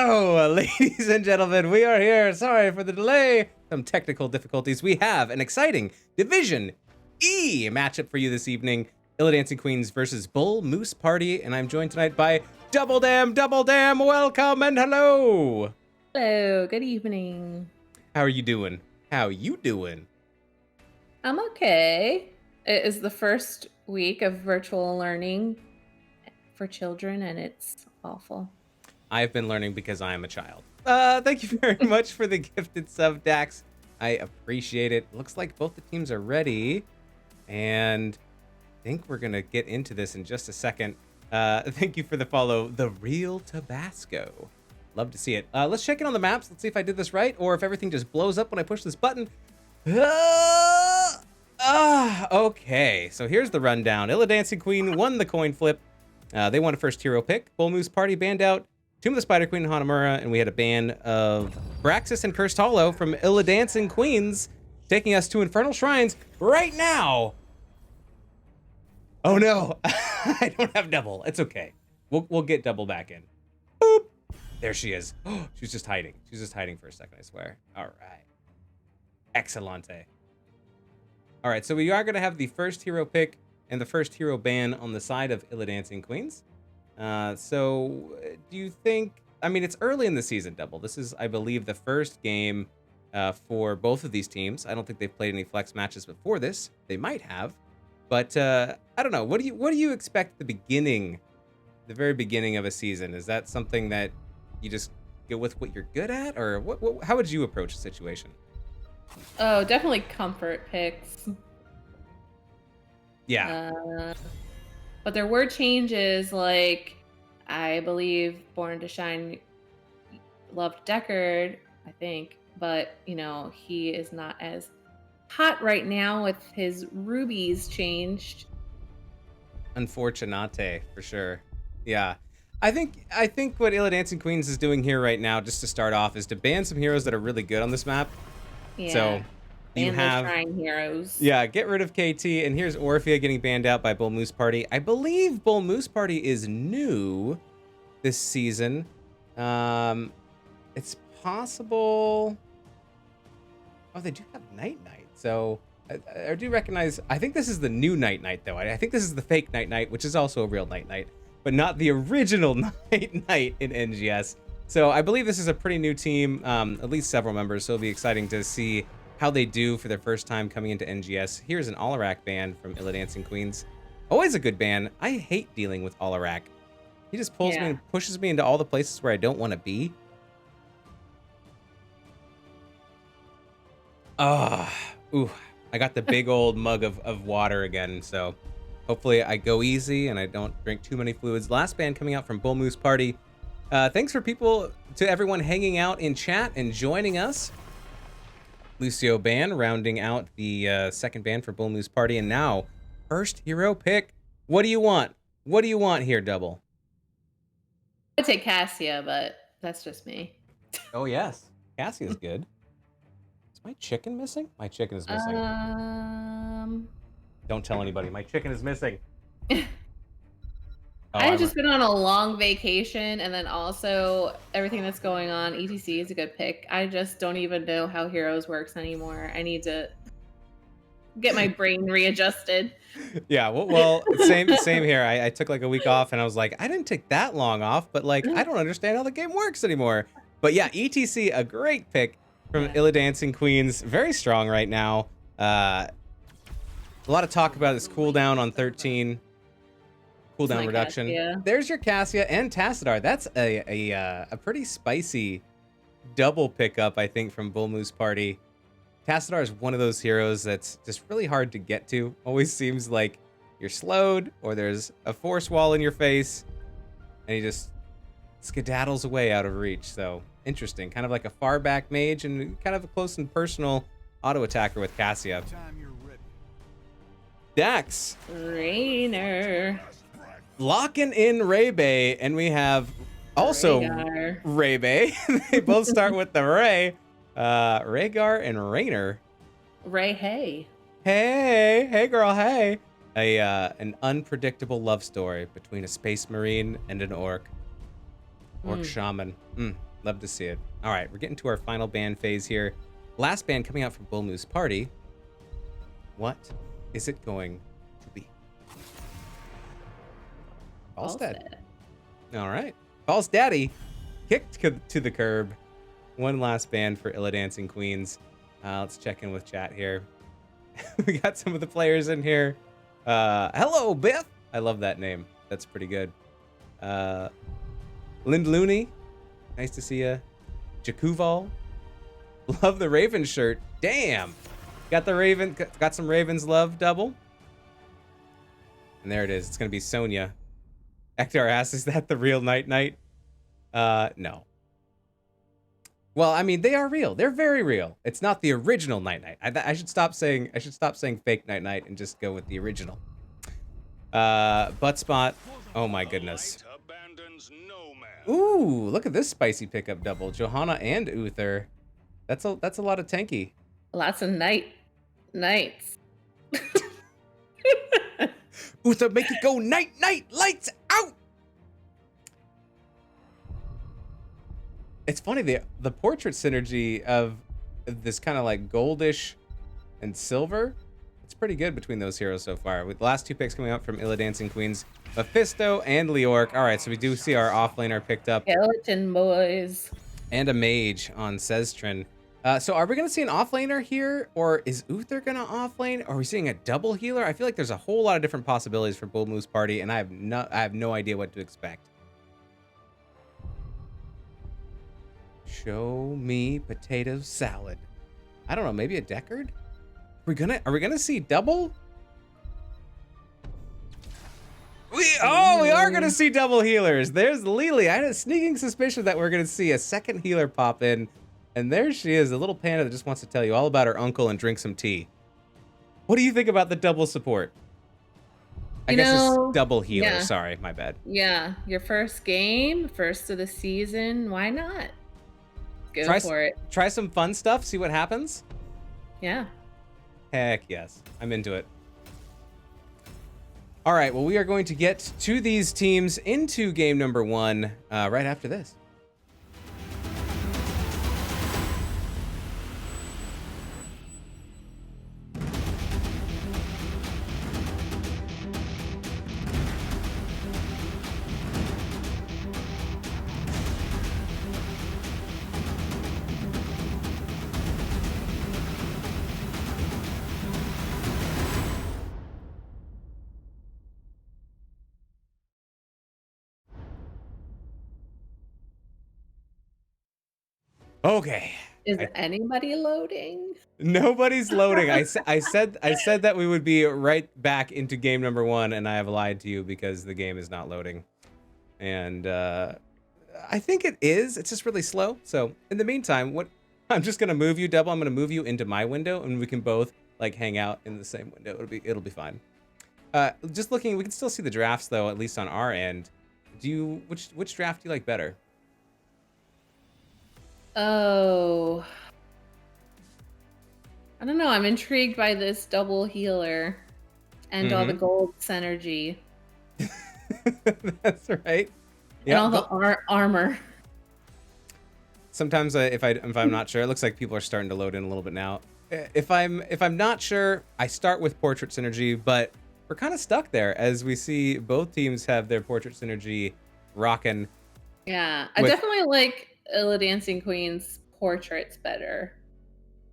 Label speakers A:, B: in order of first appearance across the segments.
A: Hello, ladies and gentlemen. We are here. Sorry for the delay. Some technical difficulties. We have an exciting Division E matchup for you this evening. Illidancing Queens versus Bull Moose Party. And I'm joined tonight by Double Damn. Welcome and hello.
B: Hello, good evening.
A: How are you doing?
B: I'm okay. It is the first week of virtual learning for children, and it's awful.
A: I've been learning because I am a child. Thank you very much for the gifted sub, Dax. I appreciate it. Looks like both the teams are ready, and I think we're gonna get into this in just a second. Thank you for the follow, The Real Tabasco. Love to see it. Let's check in on the maps. Let's see if I did this right, or if everything just blows up when I push this button. Okay, so here's the rundown. Illidancing Queen won the coin flip. They won a first hero pick. Bull Moose Party banned out Tomb of the Spider Queen and Hanamura, and we had a ban of Braxis and Cursed Hollow from Illidancing Queens, taking us to Infernal Shrines right now. Oh no, I don't have double. It's okay. We'll get double back in. Boop. There she is. Oh, she's just hiding. She's just hiding for a second, I swear. All right. Excelente. All right, so we are going to have the first hero pick and the first hero ban on the side of Illidancing Queens. So do you think, I mean, it's early in the season, Double. This is, I believe, the first game for both of these teams. I don't think they've played any flex matches before this. They might have, but I don't know. What do you expect at the very beginning of a season? Is that something that you just go with what you're good at, or how would you approach the situation?
B: Oh, definitely comfort picks.
A: Yeah.
B: But there were changes, like I believe Born to Shine loved Deckard, I think, but you know, he is not as hot right now with his rubies changed.
A: Unfortunate, for sure. Yeah. I think what Illidancing Queens is doing here right now, just to start off, is to ban some heroes that are really good on this map.
B: Yeah.
A: So you have
B: Shrine heroes.
A: Yeah, get rid of KT, and here's Orphea getting banned out by Bull Moose Party. I believe Bull Moose Party is new this season. It's possible. Oh, they do have Night, so I do recognize. I think this is the new Night, though. I think this is the fake Night, which is also a real Night, but not the original Night in NGS. So I believe this is a pretty new team, at least several members. So it'll be exciting to see how they do for their first time coming into NGS. Here's an Alarak ban from Illidancing Queens. Always a good ban. I hate dealing with Alarak. He just pulls me and pushes me into all the places where I don't want to be. Ooh, I got the big old mug of water again, so hopefully I go easy and I don't drink too many fluids. Last ban coming out from Bull Moose Party. Thanks to everyone hanging out in chat and joining us. Lucio ban rounding out the second ban for Bull Moose Party, and now first hero pick. What do you want? What do you want here, Double?
B: I'd say Cassia, but that's just me.
A: Oh yes, Cassia's good. Is my chicken missing? My chicken is missing. Don't tell anybody. My chicken is missing.
B: I've just been on a long vacation, and then also everything that's going on. ETC is a good pick. I just don't even know how Heroes works anymore. I need to get my brain readjusted.
A: Yeah, well, same here. I took like a week off, and I was like, I didn't take that long off, but like, I don't understand how the game works anymore. But yeah, ETC, a great pick from Illidancing Queens. Very strong right now. A lot of talk about this cooldown on 13. Cooldown reduction. Cassia. There's your Cassia and Tassadar. That's a pretty spicy double pickup, I think, from Bull Moose Party. Tassadar is one of those heroes that's just really hard to get to. Always seems like you're slowed or there's a force wall in your face, and he just skedaddles away out of reach. So interesting, kind of like a far back mage and kind of a close and personal auto attacker with Cassia. Dax.
B: Rainer.
A: Locking in Ray-Bay, and we have also Ray-Bay. They both start with the Ray. Rhaegar and Rainer.
B: Ray, hey.
A: Hey girl, hey. An unpredictable love story between a space marine and an orc. Orc shaman. Love to see it. All right, we're getting to our final ban phase here. Last ban coming out from Bull Moose Party. What is it going to be? Falstad. All right. False Daddy kicked to the curb. One last ban for Illidancing Queens. Let's check in with chat here. We got some of the players in here. Hello, Biff. I love that name. That's pretty good. Lind Looney. Nice to see you. Jakuval. Love the Raven shirt. Damn. Got the Raven. Got some Ravens love double. And there it is. It's going to be Sonya. Ektar asks, is that the real Night Knight? No. Well, I mean, they are real. They're very real. It's not the original Night Knight. I should stop saying fake Night Knight and just go with the original. Butt spot. Oh my goodness. Ooh, look at this spicy pickup double. Johanna and Uther. That's a lot of tanky.
B: Lots of nights.
A: Uther, make it go night, lights out. It's funny, the portrait synergy of this kind of like goldish and silver, it's pretty good between those heroes so far. With the last two picks coming out from Illidancing Queens, Mephisto and Leorc. All right, so we do see our offlaner picked up.
B: Skeleton boys.
A: And a mage on Seztrin. So are we going to see an offlaner here, or is Uther going to offlane? Are we seeing a double healer? I feel like there's a whole lot of different possibilities for Bull Moose Party, and I have no idea what to expect. Show me potato salad. I don't know, maybe a Deckard? Are we gonna see double? We are gonna see double healers. There's Lily. I had a sneaking suspicion that we're gonna see a second healer pop in, and there she is, a little panda that just wants to tell you all about her uncle and drink some tea. What do you think about the double support? I guess it's double healer. Yeah. Sorry, my bad.
B: Yeah, your first game, first of the season. Why not? Go for it.
A: Try some fun stuff. See what happens.
B: Yeah.
A: Heck yes. I'm into it. All right. Well, we are going to get to these teams into game number 1 right after this. Okay.
B: Is anybody loading?
A: Nobody's loading. I said that we would be right back into game number 1, and I have lied to you because the game is not loading. And I think it is. It's just really slow. So in the meantime, I'm just gonna move you, Double. I'm gonna move you into my window, and we can both like hang out in the same window. It'll be fine. Just looking, we can still see the drafts though, at least on our end. Which draft do you like better?
B: Oh, I don't know. I'm intrigued by this double healer and all the gold synergy.
A: That's right.
B: And all the armor.
A: Sometimes if I'm not sure, it looks like people are starting to load in a little bit now. If I'm not sure, I start with portrait synergy, but we're kind of stuck there as we see both teams have their portrait synergy rocking.
B: Yeah, I definitely like Illidancing Queen's portraits better.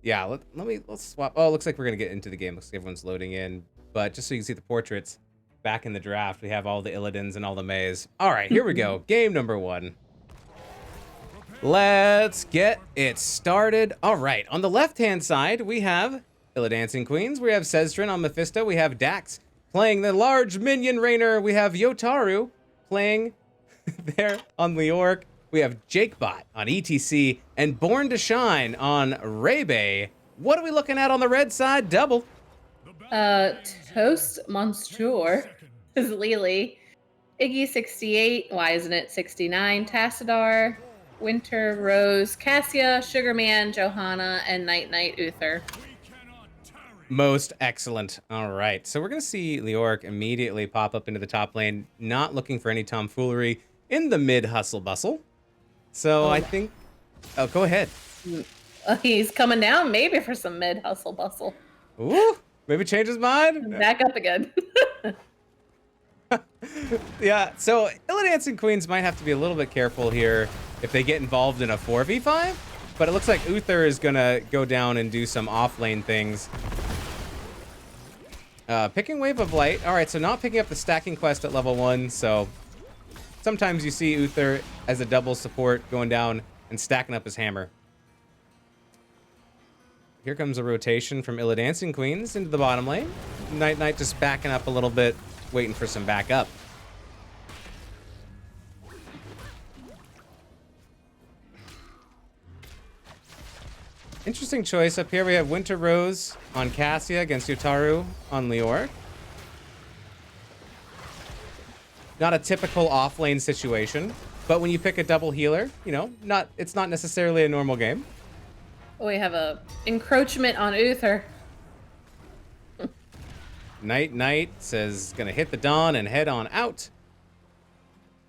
A: Yeah, let's swap. Oh, it looks like we're gonna get into the game. Looks like everyone's loading in, but just so you can see the portraits back in the draft, we have all the Illidans and all the Mays. All right, here we go. Game number 1. Let's get it started. All right, on the left-hand side, we have Illidancing Queens. We have Seztrin on Mephisto. We have Dax playing the large minion rainer. We have Yotaru playing there on Leorc. We have Jakebot on ETC and Born to Shine on Rebe. What are we looking at on the red side? Double.
B: Toast Monsieur is Lily. Iggy 68. Why isn't it 69? Tassadar, Winter, Rose, Cassia, Sugarman, Johanna, and Night Uther.
A: Most excellent. All right. So we're going to see Leorc immediately pop up into the top lane, not looking for any tomfoolery in the mid hustle bustle. So I think Oh, go ahead.
B: He's coming down maybe for some mid hustle bustle.
A: Ooh, maybe change his mind.
B: Back up again.
A: Yeah, so Illidancing Queens might have to be a little bit careful here if they get involved in a 4v5, but it looks like Uther is gonna go down and do some off-lane things. Picking Wave of Light. All right, so not picking up the stacking quest at level 1, so sometimes you see Uther as a double support going down and stacking up his hammer. Here comes a rotation from Illidancing Queens into the bottom lane. Night Knight just backing up a little bit, waiting for some backup. Interesting choice. Up here we have Winter Rose on Cassia against Yutaru on Leoric. Not a typical off-lane situation, but when you pick a double healer, you know, it's not necessarily a normal game.
B: We have a encroachment on Uther.
A: Night Knight says gonna hit the Dawn and head on out.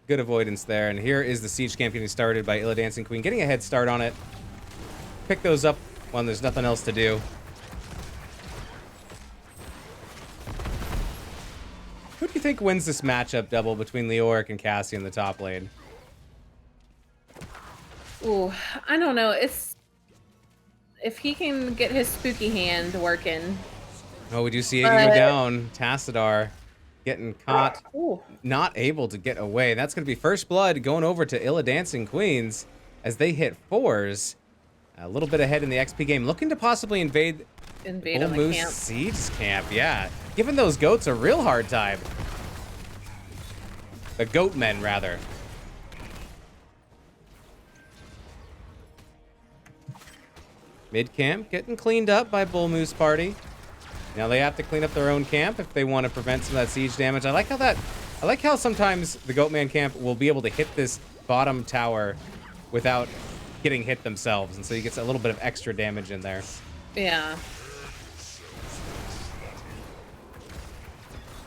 A: Good avoidance there, and here is the siege camp getting started by Illidancing Queen, getting a head start on it. Pick those up when there's nothing else to do. Who do you think wins this matchup double between Leoric and Cassie in the top lane?
B: Ooh, I don't know. It's if he can get his spooky hand working.
A: Oh, we do see Iggy go down. Tassadar getting caught,
B: Ooh.
A: not able to get away. That's going to be first blood going over to Illidancing Queens as they hit 4s. A little bit ahead in the XP game, looking to possibly invade
B: On
A: Bull
B: the
A: Moose
B: camp.
A: Siege camp. Yeah, giving those goats a real hard time. The goat men, rather. Mid camp getting cleaned up by Bull Moose Party. Now they have to clean up their own camp if they want to prevent some of that siege damage. I like how sometimes the Goatman camp will be able to hit this bottom tower without getting hit themselves, and so he gets a little bit of extra damage in there.
B: Yeah.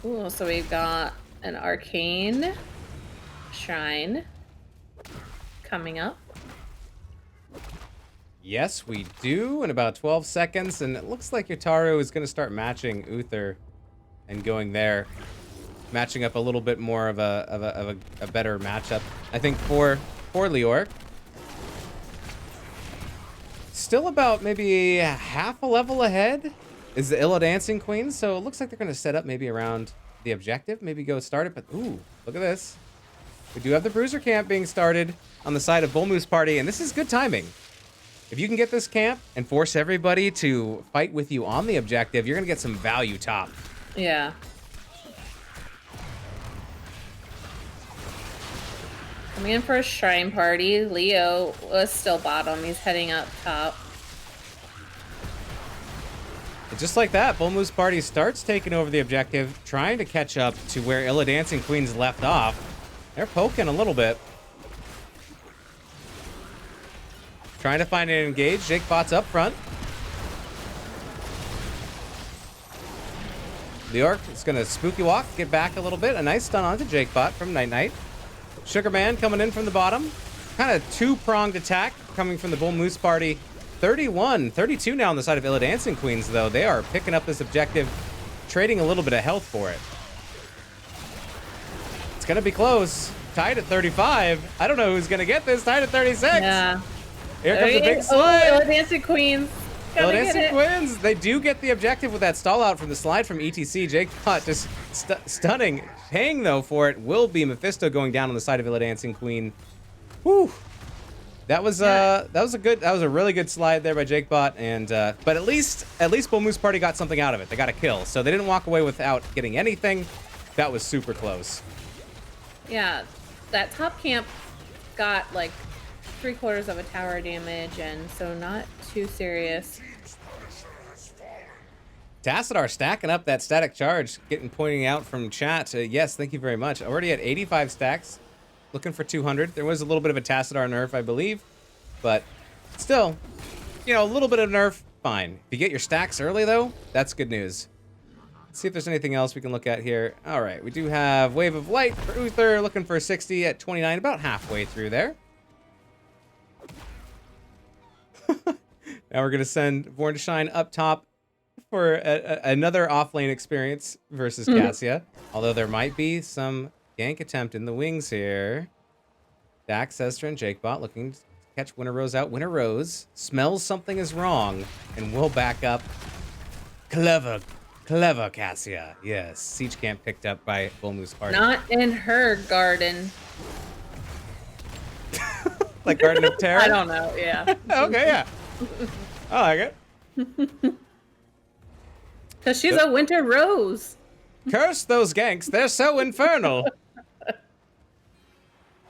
B: Ooh, so we've got an arcane shrine coming up.
A: Yes, we do, in about 12 seconds, and it looks like Yutaru is going to start matching Uther and going there, matching up a little bit more of a better matchup, I think, for Leoric. Still about maybe half a level ahead is the Illidancing Queen, so it looks like they're going to set up maybe around the objective, maybe go start it, but ooh, look at this. We do have the Bruiser camp being started on the side of Bull Moose Party, and this is good timing. If you can get this camp and force everybody to fight with you on the objective, you're going to get some value top.
B: Yeah. Coming in for a shrine party. Leo was still bottom. He's heading up top.
A: And just like that, Bull Moose Party starts taking over the objective, trying to catch up to where Illidancing Queen's left off. They're poking a little bit. Trying to find an engage. Jake Bot's up front. Leoric is going to spooky walk, get back a little bit. A nice stun onto Jake Bot from Night Knight. Sugarman coming in from the bottom. Kind of two-pronged attack coming from the Bull Moose Party. 31, 32 now on the side of Illidancing Queens, though. They are picking up this objective, trading a little bit of health for it. It's going to be close. Tied at 35. I don't know who's going to get this. Tied at 36.
B: Yeah.
A: Here comes a big slide.
B: Oh, Illidancing Queens.
A: Illidancing Queens. They do get the objective with that stall out from the slide from ETC. Jake Pot just stunning. Paying, though, for it will be Mephisto going down on the side of Illidancing Queen. Whew. That was a really good slide there by Jake Bot, and but at least Bull Moose Party got something out of it. They got a kill, so they didn't walk away without getting anything. That was super close.
B: Yeah, that top camp got like 3/4 of a tower damage, and so not too serious.
A: Tassadar stacking up that static charge, pointing out from chat. Yes, thank you very much. Already at 85 stacks. Looking for 200. There was a little bit of a Tassadar nerf, I believe, but still, you know, a little bit of nerf, fine. If you get your stacks early, though, that's good news. Let's see if there's anything else we can look at here. All right, we do have Wave of Light for Uther, looking for 60 at 29, about halfway through there. Now we're gonna send Born to Shine up top for another off-lane experience versus Cassia. Although there might be some gank attempt in the wings here. Dax, Ezra, and Jakebot looking to catch Winter Rose out. Winter Rose smells something is wrong and will back up. Clever Cassia. Yes, Siege Camp picked up by Bull Moose Party.
B: Not in her garden.
A: Like Garden of Terror?
B: I don't know, yeah.
A: Okay, yeah. I like it.
B: Because she's a winter rose.
A: Curse those ganks. They're so infernal.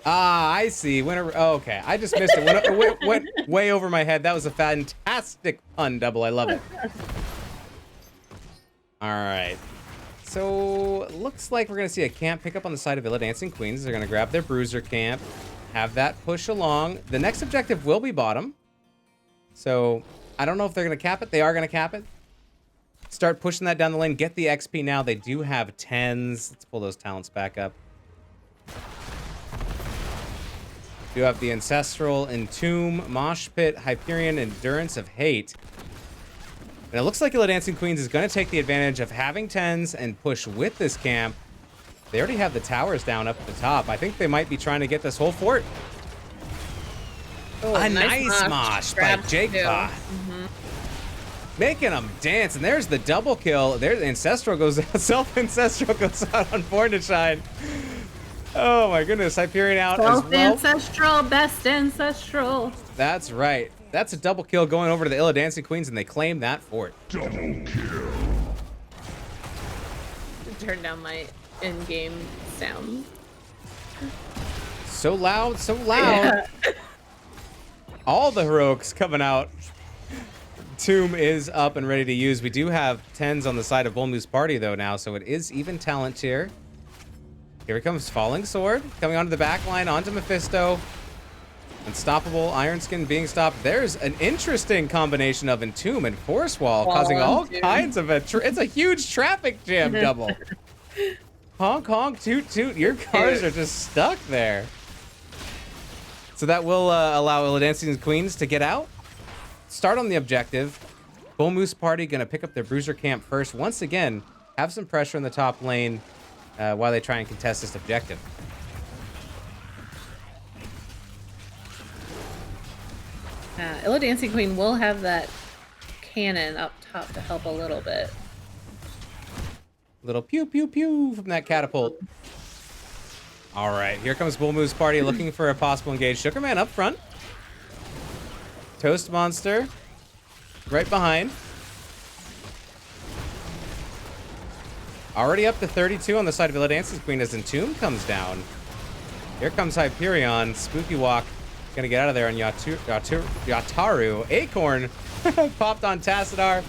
A: Ah, I see. Winter. Oh, okay, I just missed it. Went way over my head. That was a fantastic pun, Double. I love it. All right. So, looks like we're going to see a camp pick up on the side of Illidancing Queens. They're going to grab their Bruiser camp, have that push along. The next objective will be bottom. So, I don't know if they're going to cap it. They are going to cap it. Start pushing that down the lane. Get the XP now. They do have 10s. Let's pull those talents back up. Do have the Ancestral, Entomb, Mosh Pit, Hyperion, Endurance of Hate. And it looks like Illidancing Queens is going to take the advantage of having 10s and push with this camp. They already have the towers down up at the top. I think they might be trying to get this whole fort.
B: Oh,
A: a nice mosh by Jakebot. Making them dance. And there's the double kill. There's the Ancestral goes out. Self-Ancestral goes out on Born to Shine. Oh my goodness. Hyperion out as well.
B: Ancestral, best Ancestral.
A: That's right. That's a double kill going over to the Illidancing Queens, and they claim that fort.
C: Double kill.
B: Turn down my in-game sound.
A: So loud, so loud. Yeah. All the heroics coming out. Tomb is up and ready to use. We do have 10s on the side of Bull Moose Party, though, now, so it is even talent here. Here comes Falling Sword, coming onto the back line, onto Mephisto. Unstoppable, Iron Skin being stopped. There's an interesting combination of Entomb and Force Wall, causing all kinds of it's a huge traffic jam double. Honk, honk, toot, toot. Your cars are just stuck there. So that will allow Illidancing Queens to get out. Start on the objective. Bull Moose Party going to pick up their Bruiser camp first. Once again, have some pressure in the top lane while they try and contest this objective.
B: Illidancing Queen will have that cannon up top to help a little bit.
A: Little pew, pew, pew from that catapult. All right, here comes Bull Moose Party looking for a possible engage. Sugarman up front. Toast Monster right behind. Already up to 32 on the side of Illidancing Queen as Entomb comes down. Here comes Hyperion. Spooky Walk. Gonna get out of there on Yataru. Acorn popped on Tassadar.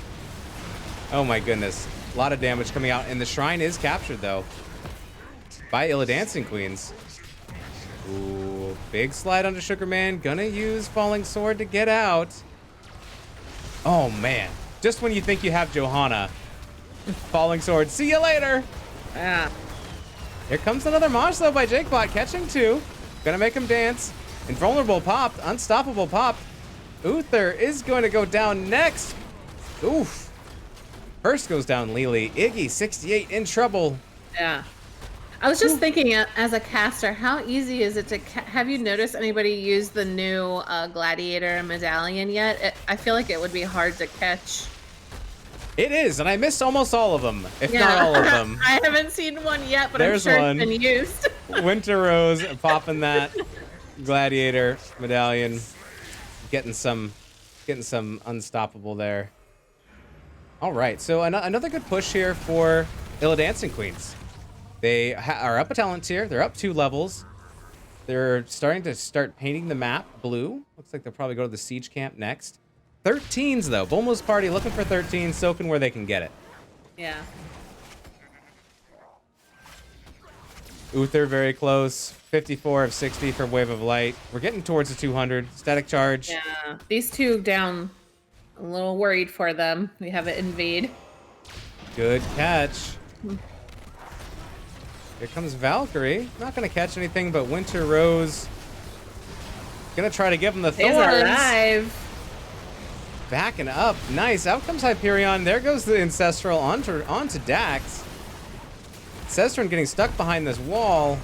A: Oh my goodness. A lot of damage coming out. And the shrine is captured, though, by Illidancing Queens. Ooh, big slide onto Sugarman. Gonna use Falling Sword to get out. Oh, man. Just when you think you have Johanna. Falling Sword. See you later.
B: Yeah.
A: Here comes another Mosh, though, by Jakebot. Catching two. Gonna make him dance. Invulnerable popped. Unstoppable popped. Uther is going to go down next. Oof. First goes down Lily. Iggy, 68, in trouble.
B: Yeah. I was just thinking, as a caster, how easy is it to have you noticed anybody use the new Gladiator medallion yet? I feel like it would be hard to catch.
A: It is, and I missed almost all of them, if not all of them.
B: I haven't seen one yet, but
A: There's
B: I'm sure
A: one.
B: It's been used.
A: Winter Rose popping that Gladiator medallion, getting some unstoppable there. All right, so another good push here for Illidancing Queens. They are up a talent tier. They're up 2 levels. They're starting to painting the map blue. Looks like they'll probably go to the siege camp next. 13s though. Bull Moose Party looking for 13s, soaking where they can get it.
B: Yeah.
A: Uther very close. 54 of 60 for Wave of Light. We're getting towards the 200. Static Charge.
B: Yeah. These two down. A little worried for them. We have it invade.
A: Good catch. Here comes Valkyrie. Not going to catch anything, but Winter Rose going to try to give him the thorns.
B: He's alive.
A: backing up. Nice. Out comes Hyperion. There goes the Ancestral onto Dax. Cestron getting stuck behind this wall.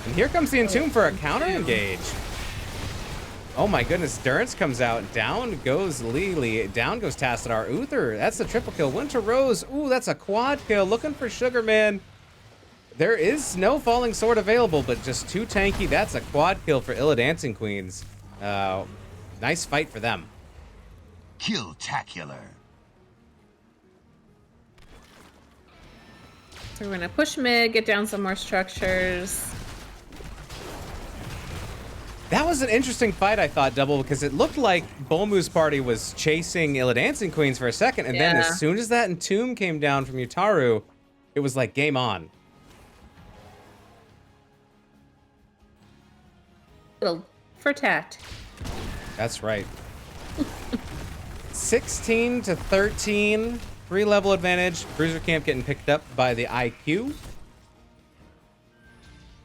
A: And here comes the Entomb for a counter engage. Oh my goodness, Durance comes out. Down goes Lily. Down goes Tassadar. Uther, that's a triple kill. Winter Rose, ooh, that's a quad kill. Looking for Sugarman. There is no Falling Sword available, but just too tanky. That's a quad kill for Illidancing Queens. Nice fight for them.
C: Kill-tacular.
B: So we're gonna push mid, get down some more structures.
A: That was an interesting fight, I thought, Double, because it looked like Bolmu's party was chasing Illidancing Queens for a second, and then as soon as that Entomb came down from Utaru, it was like game on.
B: Little for tat.
A: That's right. 16 to 13, 3-level advantage. Bruiser Camp getting picked up by the IQ.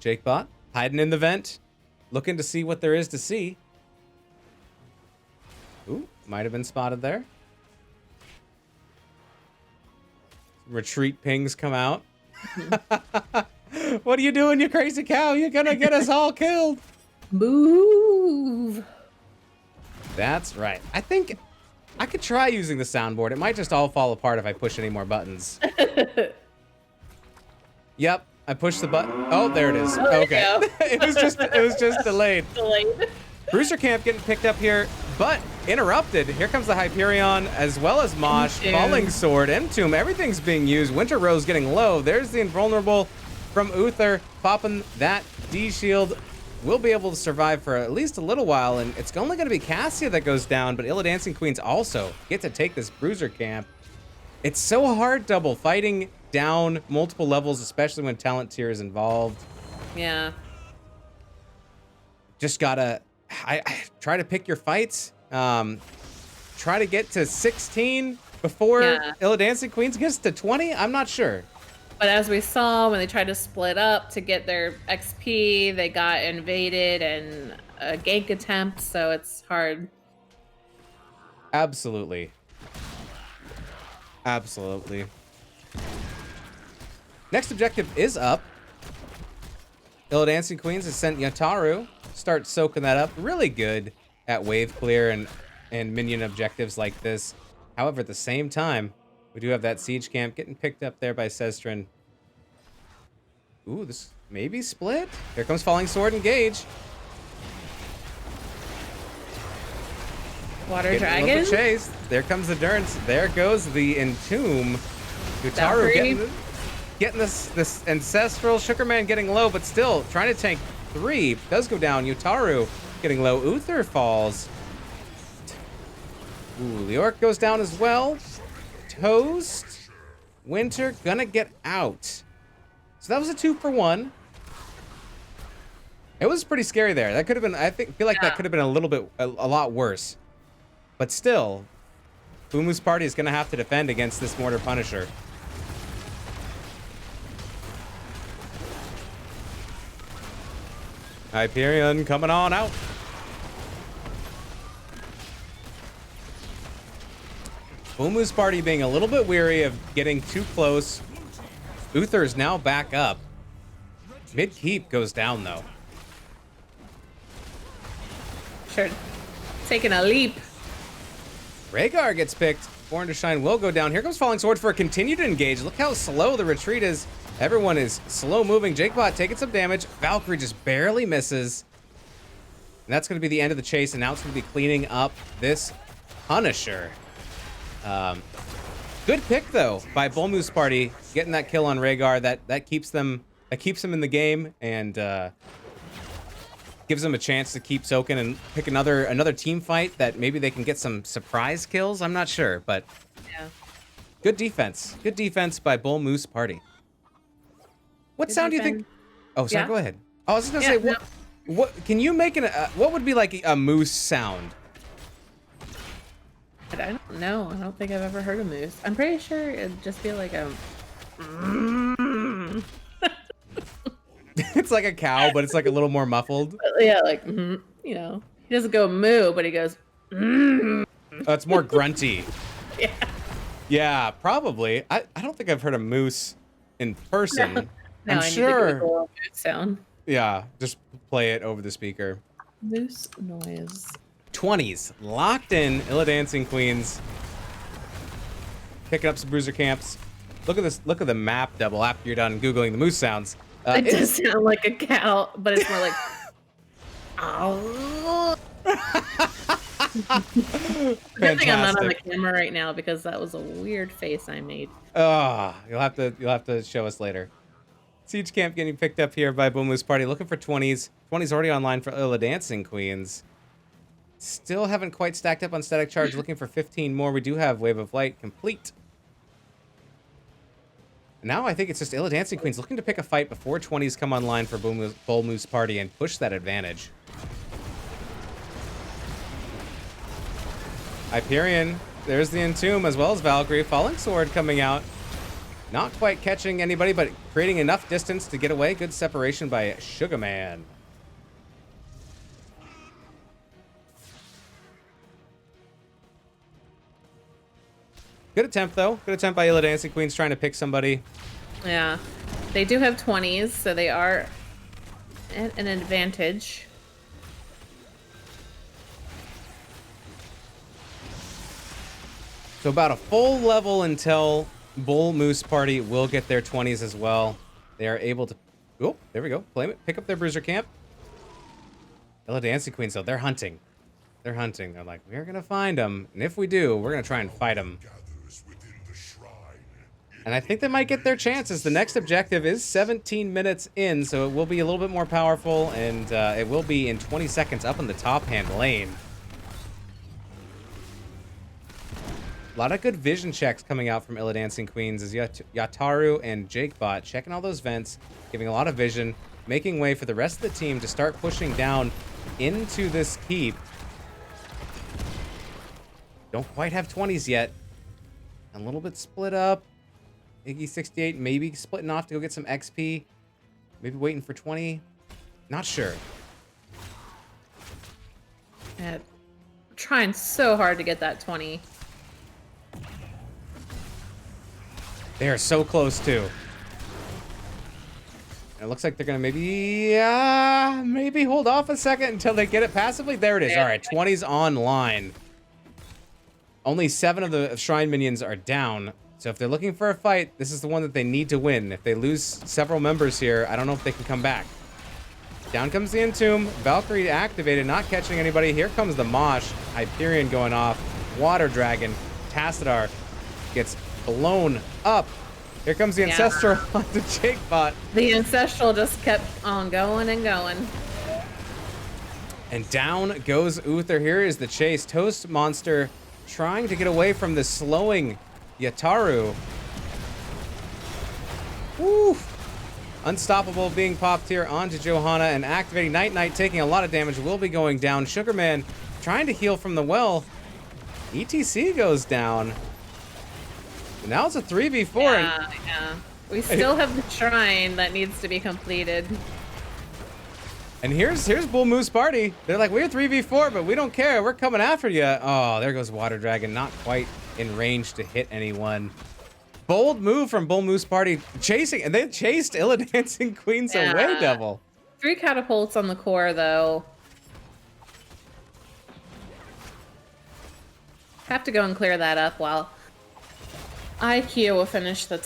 A: Jakebot hiding in the vent, looking to see what there is to see. Ooh, might have been spotted there. Retreat pings come out. What are you doing, you crazy cow? You're gonna get us all killed.
B: Move.
A: That's right. I think I could try using the soundboard. It might just all fall apart if I push any more buttons. Yep, I pushed the button. Oh, there it is.
B: Oh, there
A: okay.
B: you go.
A: it was just delayed.
B: Delayed.
A: Bruiser Camp getting picked up here, but interrupted. Here comes the Hyperion as well as Mosh,
B: Entomb.
A: Falling Sword, Entomb. Everything's being used. Winter Rose getting low. There's the Invulnerable from Uther, popping that D shield. Will be able to survive for at least a little while, and it's only going to be Cassia that goes down, but Illidancing Queens also get to take this Bruiser Camp. It's so hard, Double, fighting down multiple levels, especially when talent tier is involved.
B: Yeah.
A: Just gotta I try to pick your fights. Try to get to 16 before Illidancing Queens gets to 20. I'm not sure.
B: But as we saw, when they tried to split up to get their XP, they got invaded and a gank attempt, so it's hard.
A: Absolutely. Absolutely. Next objective is up. Illidancing Queens has sent Yataru. Start soaking that up. Really good at wave clear and minion objectives like this. However, at the same time, we do have that siege camp getting picked up there by Cestron. Ooh, this may be split. Here comes Falling Sword engage.
B: Water
A: Getting a little
B: Dragon?
A: bit chased. There comes the Durance. There goes the Entomb. Yutaru getting this Ancestral. Sugarman getting low, but still trying to tank 3. Does go down. Yutaru getting low. Uther falls. Ooh, the Orc goes down as well. Toast. Winter gonna get out. So that was a 2-for-1. It was pretty scary there. That could have been, feel like that could have been a lot worse. But still, Fumu's party is gonna have to defend against this Mortar Punisher. Hyperion coming on out. Fumu's party being a little bit weary of getting too close. Uther is now back up. Mid keep goes down though.
B: Sure. Taking a leap.
A: Rhaegar gets picked. Born to Shine will go down. Here comes Falling Sword for a continued engage. Look how slow the retreat is. Everyone is slow moving. Jakebot taking some damage. Valkyrie just barely misses. And that's going to be the end of the chase. And now it's going to be cleaning up this Punisher. Good pick though by Bolmu's party, getting that kill on Rhaegar. That keeps them in the game and gives them a chance to keep soaking and pick another team fight that maybe they can get some surprise kills. I'm not sure, but good defense. Good defense by Bolmu's party. What sound do you think? Oh, sorry. Go ahead. I was just gonna say, what can you make what would be like a moose sound?
B: I don't know. I don't think I've ever heard a moose. I'm pretty sure it'd just be like a.
A: It's like a cow, but it's like a little more muffled.
B: Yeah, like you know, he doesn't go moo, but he goes.
A: Oh, it's more grunty.
B: Yeah.
A: Yeah, probably. I don't think I've heard a moose in person.
B: No,
A: I'm
B: I
A: sure.
B: need to Google moose sound.
A: Yeah, just play it over the speaker.
B: Moose noise.
A: 20s locked in. Illidancing Queens picking up some bruiser camps. Look at this. Look at the map double after you're done googling the moose sounds.
B: It does sound like a cow, but it's more like. Oh. Good thing I'm not on the camera right now because that was a weird face I made.
A: Oh, you'll have to show us later. Siege camp getting picked up here by Bull Moose Party. Looking for 20s. 20s already online for Illidancing Queens. Still haven't quite stacked up on static charge. Looking for 15 more. We do have Wave of Light complete. Now I think it's just Illidancing Queens looking to pick a fight before 20s come online for Bull Moose Party and push that advantage. Hyperion, there's the Entomb as well as Valkyrie. Falling Sword coming out. Not quite catching anybody, but creating enough distance to get away. Good separation by Sugarman. Good attempt, though. Good attempt by Illidancing Queens trying to pick somebody.
B: Yeah. They do have 20s, so they are at an advantage.
A: So about a full level until Bull Moose Party will get their 20s as well. They are able to... Oh, there we go. Claim it. Pick up their bruiser camp. Illidancing Queens, though, they're hunting. They're hunting. They're like, we're going to find them. And if we do, we're going to try and fight them. And I think they might get their chances. The next objective is 17 minutes in, so it will be a little bit more powerful, and it will be in 20 seconds up in the top-hand lane. A lot of good vision checks coming out from Illidancing Queens as Yataru and Jakebot checking all those vents, giving a lot of vision, making way for the rest of the team to start pushing down into this keep. Don't quite have 20s yet. A little bit split up. Iggy68 maybe splitting off to go get some XP. Maybe waiting for 20. Not sure.
B: Yeah, trying so hard to get that 20.
A: They are so close, too. And it looks like they're going to maybe hold off a second until they get it passively. There it is. All right, 20's online. Only 7 of the Shrine minions are down. So if they're looking for a fight, this is the one that they need to win. If they lose several members here, I don't know if they can come back. Down comes the Entomb. Valkyrie activated, not catching anybody. Here comes the Mosh. Hyperion going off. Water Dragon. Tassadar gets blown up. Here comes the Ancestral onto Jakebot.
B: The Ancestral just kept on going and going.
A: And down goes Uther. Here is the chase. Toast Monster trying to get away from the slowing Yataru. Woo! Unstoppable being popped here onto Johanna and activating Night Knight, taking a lot of damage, will be going down. Sugarman trying to heal from the well. ETC goes down. Now it's a 3v4.
B: Yeah. We still have the shrine that needs to be completed.
A: And here's Bull Moose Party. They're like, we're 3v4, but we don't care. We're coming after you. Oh, there goes Water Dragon. Not quite in range to hit anyone. Bold move from Bull Moose Party. Chasing, and they chased Illidancing Queens away, Devil.
B: 3 catapults on the core, though. Have to go and clear that up while IQ will finish the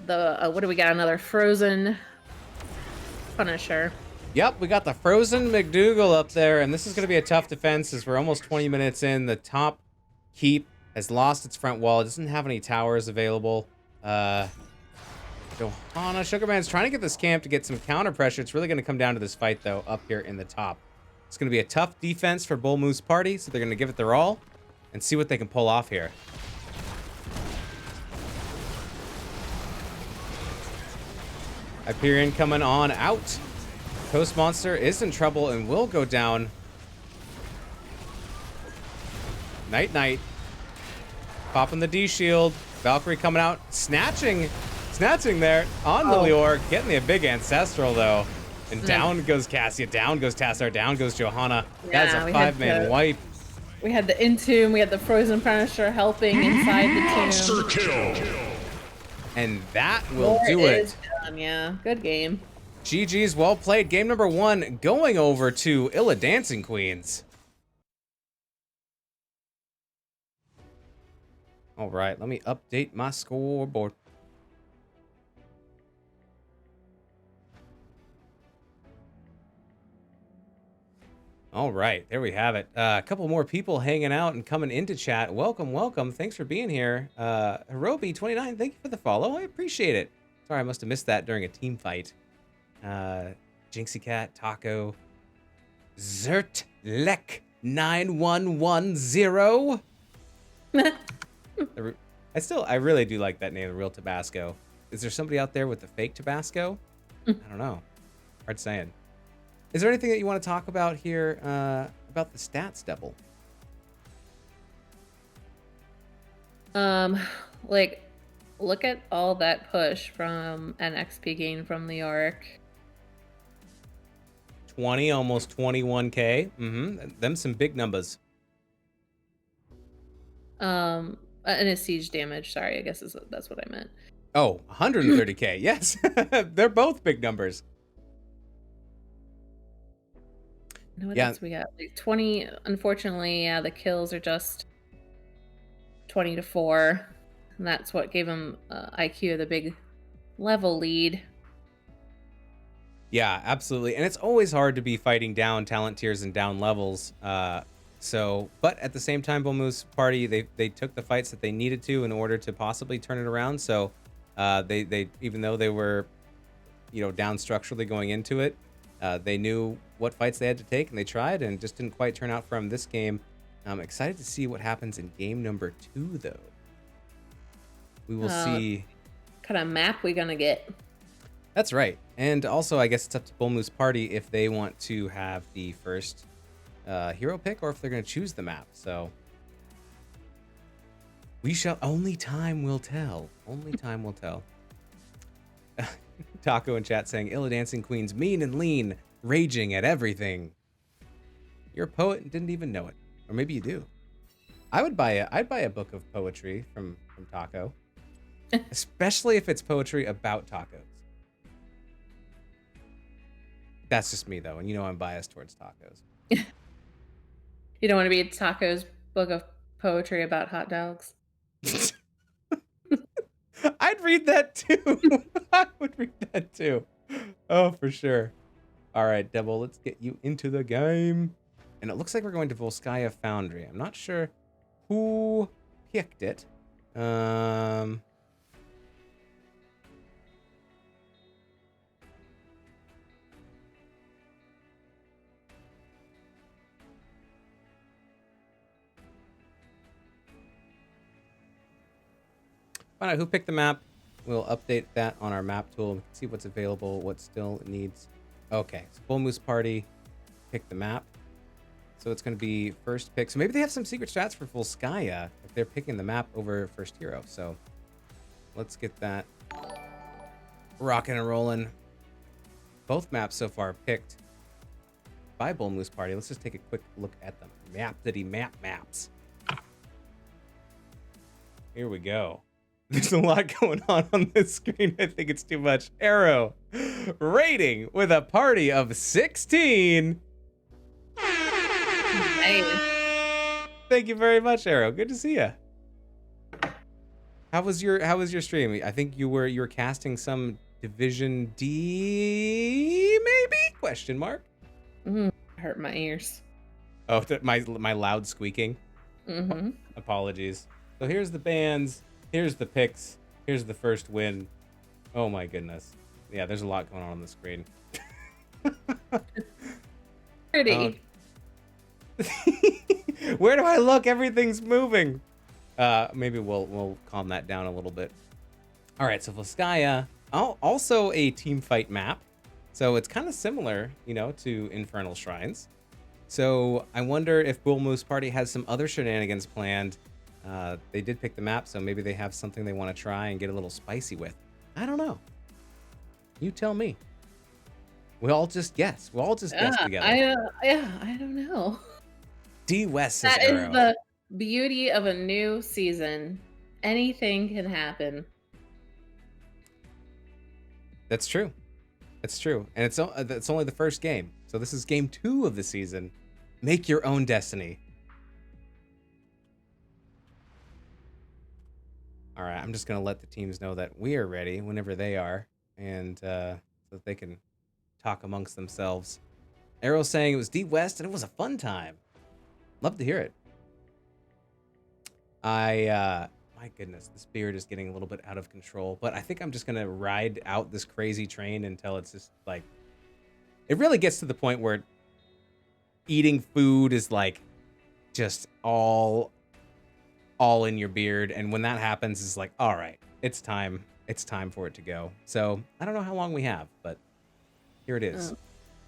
B: what do we got? Another Frozen Punisher.
A: Yep, we got the Frozen McDougal up there, and this is going to be a tough defense as we're almost 20 minutes in. The top keep has lost its front wall. It doesn't have any towers available. Johanna Sugarman's trying to get this camp to get some counter pressure. It's really going to come down to this fight, though, up here in the top. It's going to be a tough defense for Bull Moose Party, so they're going to give it their all and see what they can pull off here. Hyperion coming on out. Toast Monster is in trouble and will go down. Night Knight popping the D shield. Valkyrie coming out, snatching there on the Lior, getting the big Ancestral though. And down goes Cassia, down goes Tassar, down goes Johanna. That's a 5-man wipe.
B: We had the Entomb, we had the Frozen Punisher helping inside the
C: Monster
B: tomb.
C: kill.
A: And that will
B: War
A: do
B: is
A: it.
B: done, yeah. Good game.
A: GG's, well played. Game number 1 going over to Illidancing Queens. All right, let me update my scoreboard. All right, there we have it. A couple more people hanging out and coming into chat. Welcome, welcome. Thanks for being here. Hirobi29, thank you for the follow. I appreciate it. Sorry, I must have missed that during a team fight. Jinxie Cat, Taco, Zertlek9110. I really do like that name, the real Tabasco. Is there somebody out there with the fake Tabasco? I don't know. Hard saying. Is there anything that you want to talk about here about the stats, Devil?
B: Like, look at all that push from an XP gain from the Arc.
A: 20, almost 21k. Them some big numbers.
B: And his siege damage. Sorry, I guess that's what I meant.
A: Oh, 130k. Yes, they're both big numbers.
B: What else we got? Like 20. Unfortunately, yeah, the kills are just 20-4, and that's what gave him IQ the big level lead.
A: Yeah, absolutely. And it's always hard to be fighting down talent tiers and down levels. But at the same time, Bulmu's party, they took the fights that they needed to in order to possibly turn it around. So they even though they were, down structurally going into it, they knew what fights they had to take, and they tried, and just didn't quite turn out for them this game. I'm excited to see what happens in game number 2, though. We will see.
B: What kind of map we gonna get?
A: That's right. And also, I guess it's up to Bulmu's party if they want to have the first hero pick, or if they're going to choose the map. So we shall. Only time will tell. Only time will tell. Taco in chat saying, Illidancing Queens, mean and lean, raging at everything. You're a poet and didn't even know it. Or maybe you do. I'd buy a book of poetry from Taco. Especially if it's poetry about tacos. That's just me, though, and I'm biased towards tacos.
B: You don't want to be Taco's book of poetry about hot dogs?
A: I'd read that too. I would read that too. Oh, for sure. All right, Devil, let's get you into the game. And it looks like we're going to Volskaya Foundry. I'm not sure who picked it. Find out who picked the map. We'll update that on our map tool. We can see what's available, what still needs. Okay, so Bulmu's party picked the map. So it's going to be first pick. So maybe they have some secret strats for Volskaya if they're picking the map over first hero. So let's get that rocking and rolling. Both maps so far picked by Bulmu's party. Let's just take a quick look at them. Maps. Here we go. There's a lot going on this screen. I think it's too much. Arrow rating with a party of 16.
B: Nice.
A: Thank you very much, Arrow. Good to see you. How was your stream? I think you were casting some Division D, maybe? Question mark.
B: Hurt my ears.
A: Oh, my loud squeaking. Apologies. So here's the bands. Here's the picks. Here's the first win. Oh my goodness. Yeah, there's a lot going on the screen.
B: Pretty.
A: Where do I look? Everything's moving. Maybe we'll calm that down a little bit. All right, so Volskaya, also a team fight map. So it's kind of similar, to Infernal Shrines. So I wonder if Bulmu's party has some other shenanigans planned. They did pick the map, so maybe they have something they want to try and get a little spicy with. I don't know. You tell me. We'll all just guess. We'll all just guess together.
B: I don't know.
A: D West says
B: That is
A: Arrow.
B: the beauty of a new season. Anything can happen.
A: That's true. That's true. And it's only the first game. So this is game 2 of the season. Make your own destiny. All right, I'm just going to let the teams know that we are ready whenever they are, and so that they can talk amongst themselves. Arrow saying it was D West, and it was a fun time. Love to hear it. My goodness, this beard is getting a little bit out of control, but I think I'm just going to ride out this crazy train until it's just like, it really gets to the point where eating food is like just all in your beard, and when that happens, it's like, all right, it's time for it to go. So I don't know how long we have, but here it is.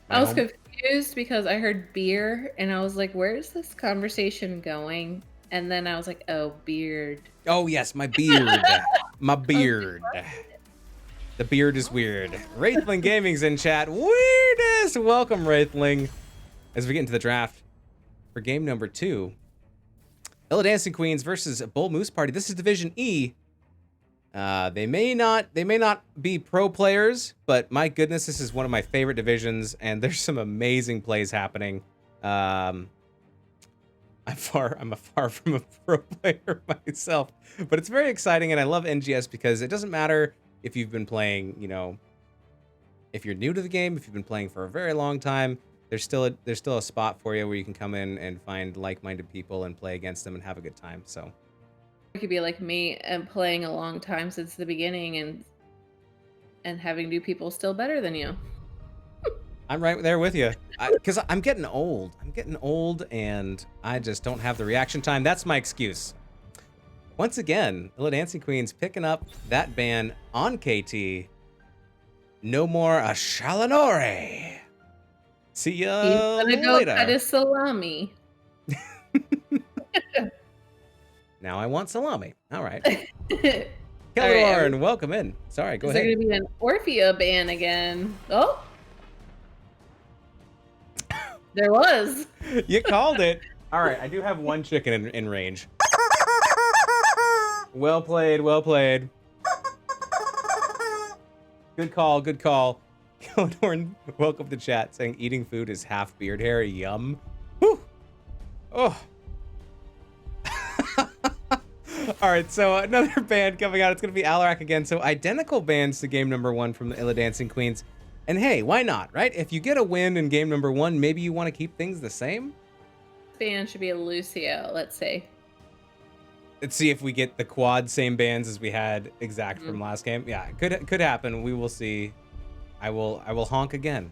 B: I was confused because I heard beer and I was like, where's this conversation going? And then I was like, oh, beard.
A: Oh yes, my beard. My beard. The beard is weird. Wraithling Gaming's in chat. Weirdest. Welcome, Wraithling. As we get into the draft for game number 2. Illidancing Queens versus Bull Moose Party. This is Division E. They may not be pro players, but my goodness, this is one of my favorite divisions, and there's some amazing plays happening. I'm far from a pro player myself, but it's very exciting, and I love NGS because it doesn't matter if you've been playing, if you're new to the game, if you've been playing for a very long time. There's still a spot for you where you can come in and find like-minded people and play against them and have a good time. So
B: it could be like me and playing a long time since the beginning and having new people still better than you.
A: I'm right there with you, because I'm getting old. And I just don't have the reaction time. That's my excuse. Once again, Illidancing Queens picking up that ban on KT. No more a Shalanore. See ya
B: He's gonna go
A: later.
B: cut his salami.
A: Now I want salami. All right.
B: All
A: Kelly
B: right,
A: Warren, welcome in. Sorry, go
B: is
A: ahead.
B: there gonna be an Orphea ban again? Oh, there was.
A: You called it. All right, I do have one chicken in range. Well played, well played. Good call, good call. Kelladorn, welcome to chat, saying eating food is half beard hair. Yum. Whew. Oh. All right, so another band coming out. It's going to be Alarak again. So identical bands to game number 1 from the Illidancing Queens. And hey, why not, right? If you get a win in game number 1, maybe you want to keep things the same.
B: Band should be a Lucio, let's say.
A: Let's see if we get the quad same bands as we had exact from last game. Yeah, it could happen. We will see. I will honk again.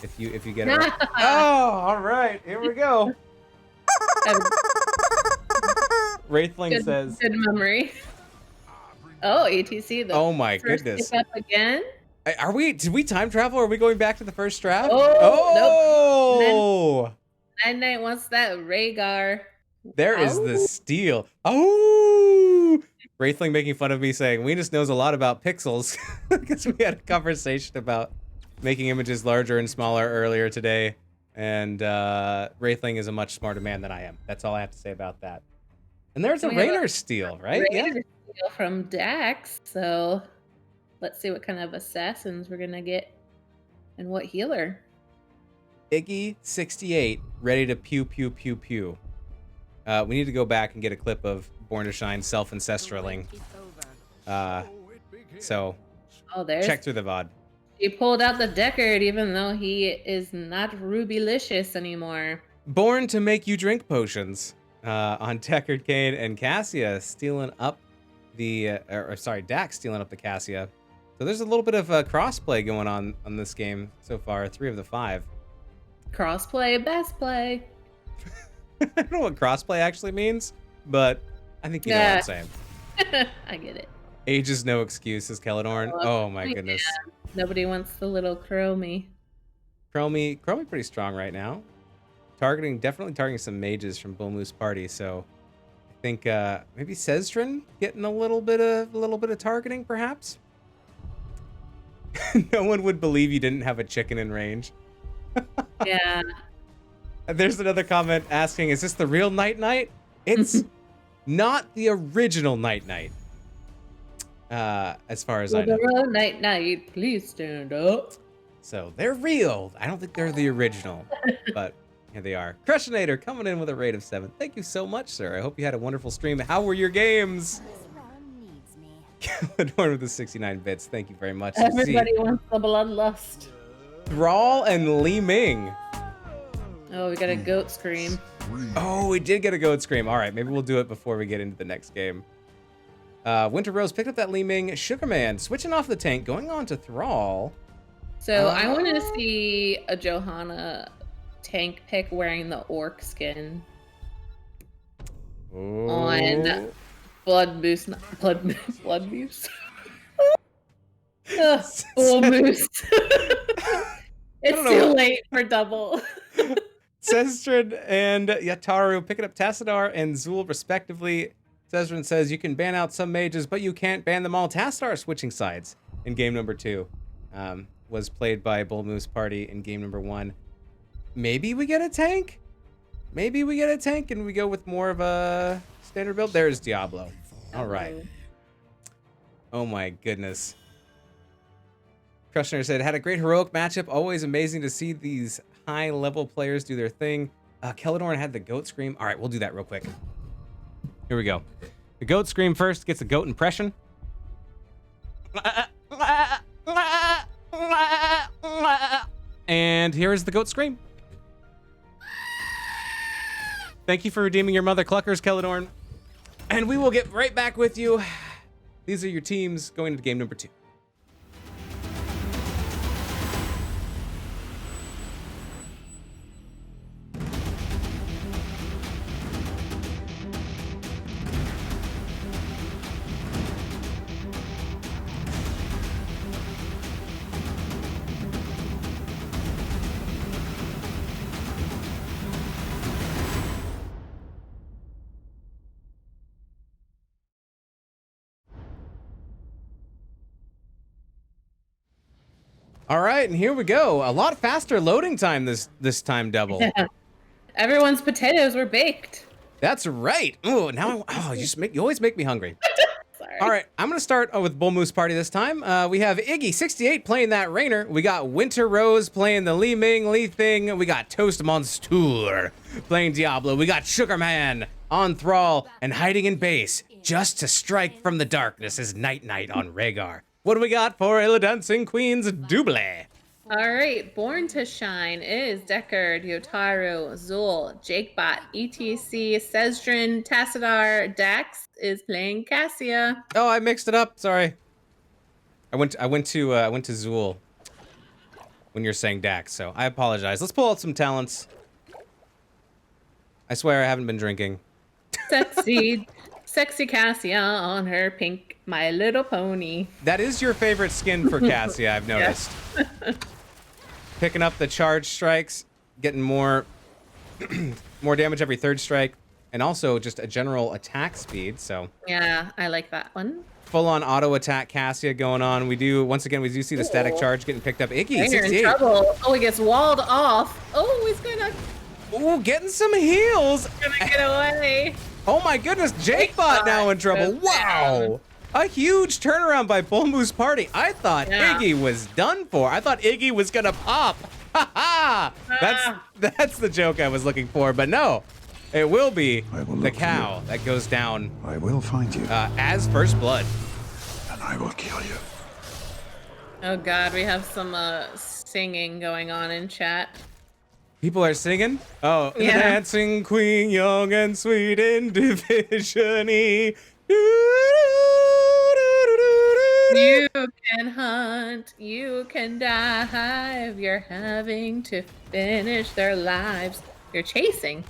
A: If you get it right. Oh, all right. Here we go. Wraithling says
B: good memory. Oh, ATC though.
A: Oh my goodness.
B: Up again?
A: Did we time travel or are we going back to the first draft?
B: Oh, nope. Night wants that Rhaegar.
A: There is the steal. Oh, Wraithling making fun of me saying Weenus knows a lot about pixels because we had a conversation about making images larger and smaller earlier today, and Wraithling is a much smarter man than I am. That's all I have to say about that. And there's a Raynor steal, right?
B: Raynor steal from Dax. So let's see what kind of assassins we're gonna get and what healer.
A: Iggy 68 ready to pew pew pew pew. We need to go back and get a clip of Born to Shine self-ancestraling. So check through the VOD.
B: He pulled out the Deckard even though he is not Rubylicious anymore.
A: Born to make you drink potions. On Deckard, Kane, and Cassia stealing up the... Dax stealing up the Cassia. So there's a little bit of crossplay going on this game so far. 3 of the 5.
B: Crossplay, best play.
A: I don't know what crossplay actually means, but I think you know what I'm saying.
B: I get it.
A: Age is no excuse, says Kelladorn. Oh my goodness.
B: Nobody wants the little Chromie.
A: Chromie pretty strong right now. Definitely targeting some mages from Bull Moose Party, so I think maybe Seztrin getting a little bit of targeting, perhaps. No one would believe you didn't have a chicken in range.
B: Yeah.
A: There's another comment asking, is this the real Night Knight? It's not the original Night Knight. As far as I know.
B: Night Knight, please stand up.
A: So they're real. I don't think they're the original, but here they are. Crushinator coming in with a rate of 7. Thank you so much, sir. I hope you had a wonderful stream. How were your games? Adorn with the 69 bits. Thank you very much.
B: Everybody wants the bloodlust.
A: Thrall and Li Ming.
B: Oh, we got a goat scream.
A: Oh, we did get a goat scream. All right, maybe we'll do it before we get into the next game. Winter Rose picked up that Li Ming. Sugarman switching off the tank, going on to Thrall.
B: So I wanted to see a Johanna tank pick wearing the orc skin on Blood Moose. Bull Moose. It's too late for double.
A: Sestrin and Yataru picking up Tassadar and Zul respectively. Sestrin says you can ban out some mages, but you can't ban them all. Tassadar switching sides in game number 2. Was played by Bull Moose Party in game number 1. Maybe we get a tank? Maybe we get a tank and we go with more of a standard build? There's Diablo. All right. Oh my goodness. Crushner said, had a great heroic matchup. Always amazing to see these high-level players do their thing. Keladorn had the goat scream. All right, we'll do that real quick. Here we go. The goat scream first gets a goat impression. And here is the goat scream. Thank you for redeeming your mother cluckers, Keladorn. And we will get right back with you. These are your teams going into game number 2. All right, and here we go. A lot faster loading time this time, Double.
B: Yeah. Everyone's potatoes were baked.
A: That's right. Oh, now you always make me hungry.
B: Sorry.
A: All right, I'm gonna start with Bull Moose Party this time. We have Iggy68 playing that Rainer. We got Winter Rose playing the Li Ming Li Thing. We got Toast Monstour playing Diablo. We got Sugarman on Thrall and hiding in base just to strike from the darkness is Night Knight on Rhaegar. What do we got for Illidancing Queen's double?
B: All right, Born to Shine is Deckard, Yotaro, Zul, Jakebot, ETC, Sesdrin, Tassadar, Dax is playing Cassia.
A: Oh, I mixed it up. Sorry. I went to Zul when you're saying Dax, so I apologize. Let's pull out some talents. I swear I haven't been drinking.
B: Sexy Cassia on her pink My Little Pony.
A: That is your favorite skin for Cassia, I've noticed. Picking up the charge strikes, getting more damage every third strike, and also just a general attack speed, so.
B: Yeah, I like that one.
A: Full-on auto attack Cassia going on. We do see the static charge getting picked up. Iggy, 68.
B: In trouble. Oh, he gets walled off. Oh, he's gonna.
A: Ooh, getting some heals.
B: He's gonna get away.
A: Oh my goodness, Jakebot now in trouble. Wow. A huge turnaround by Bull Moose Party. I thought Iggy was done for. I thought Iggy was gonna pop. Ha ha! That's the joke I was looking for, but no. It will be the cow that goes down.
C: I will find you.
A: As first blood.
C: And I will kill you.
B: Oh god, we have some singing going on in chat.
A: People are singing? Oh,
B: yeah.
A: Dancing Queen, young and sweet in Division E.
B: You can hunt, you can dive, you're having to finish their lives. You're chasing.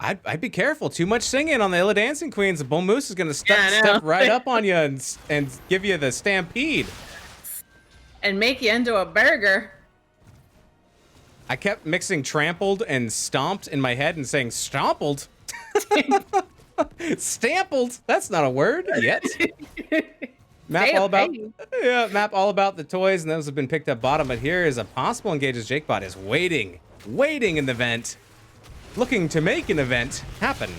A: I'd be careful. Too much singing on the Illidancing Queens. The Bull Moose is going to step right up on you and give you the stampede.
B: And make you into a burger.
A: I kept mixing trampled and stomped in my head and saying stompled. Stampled. That's not a word yet. Map
B: Stay
A: all about
B: away.
A: map all about the toys, and those have been picked up bottom. But here is a possible engage as Jakebot is waiting in the vent, looking to make an event happen.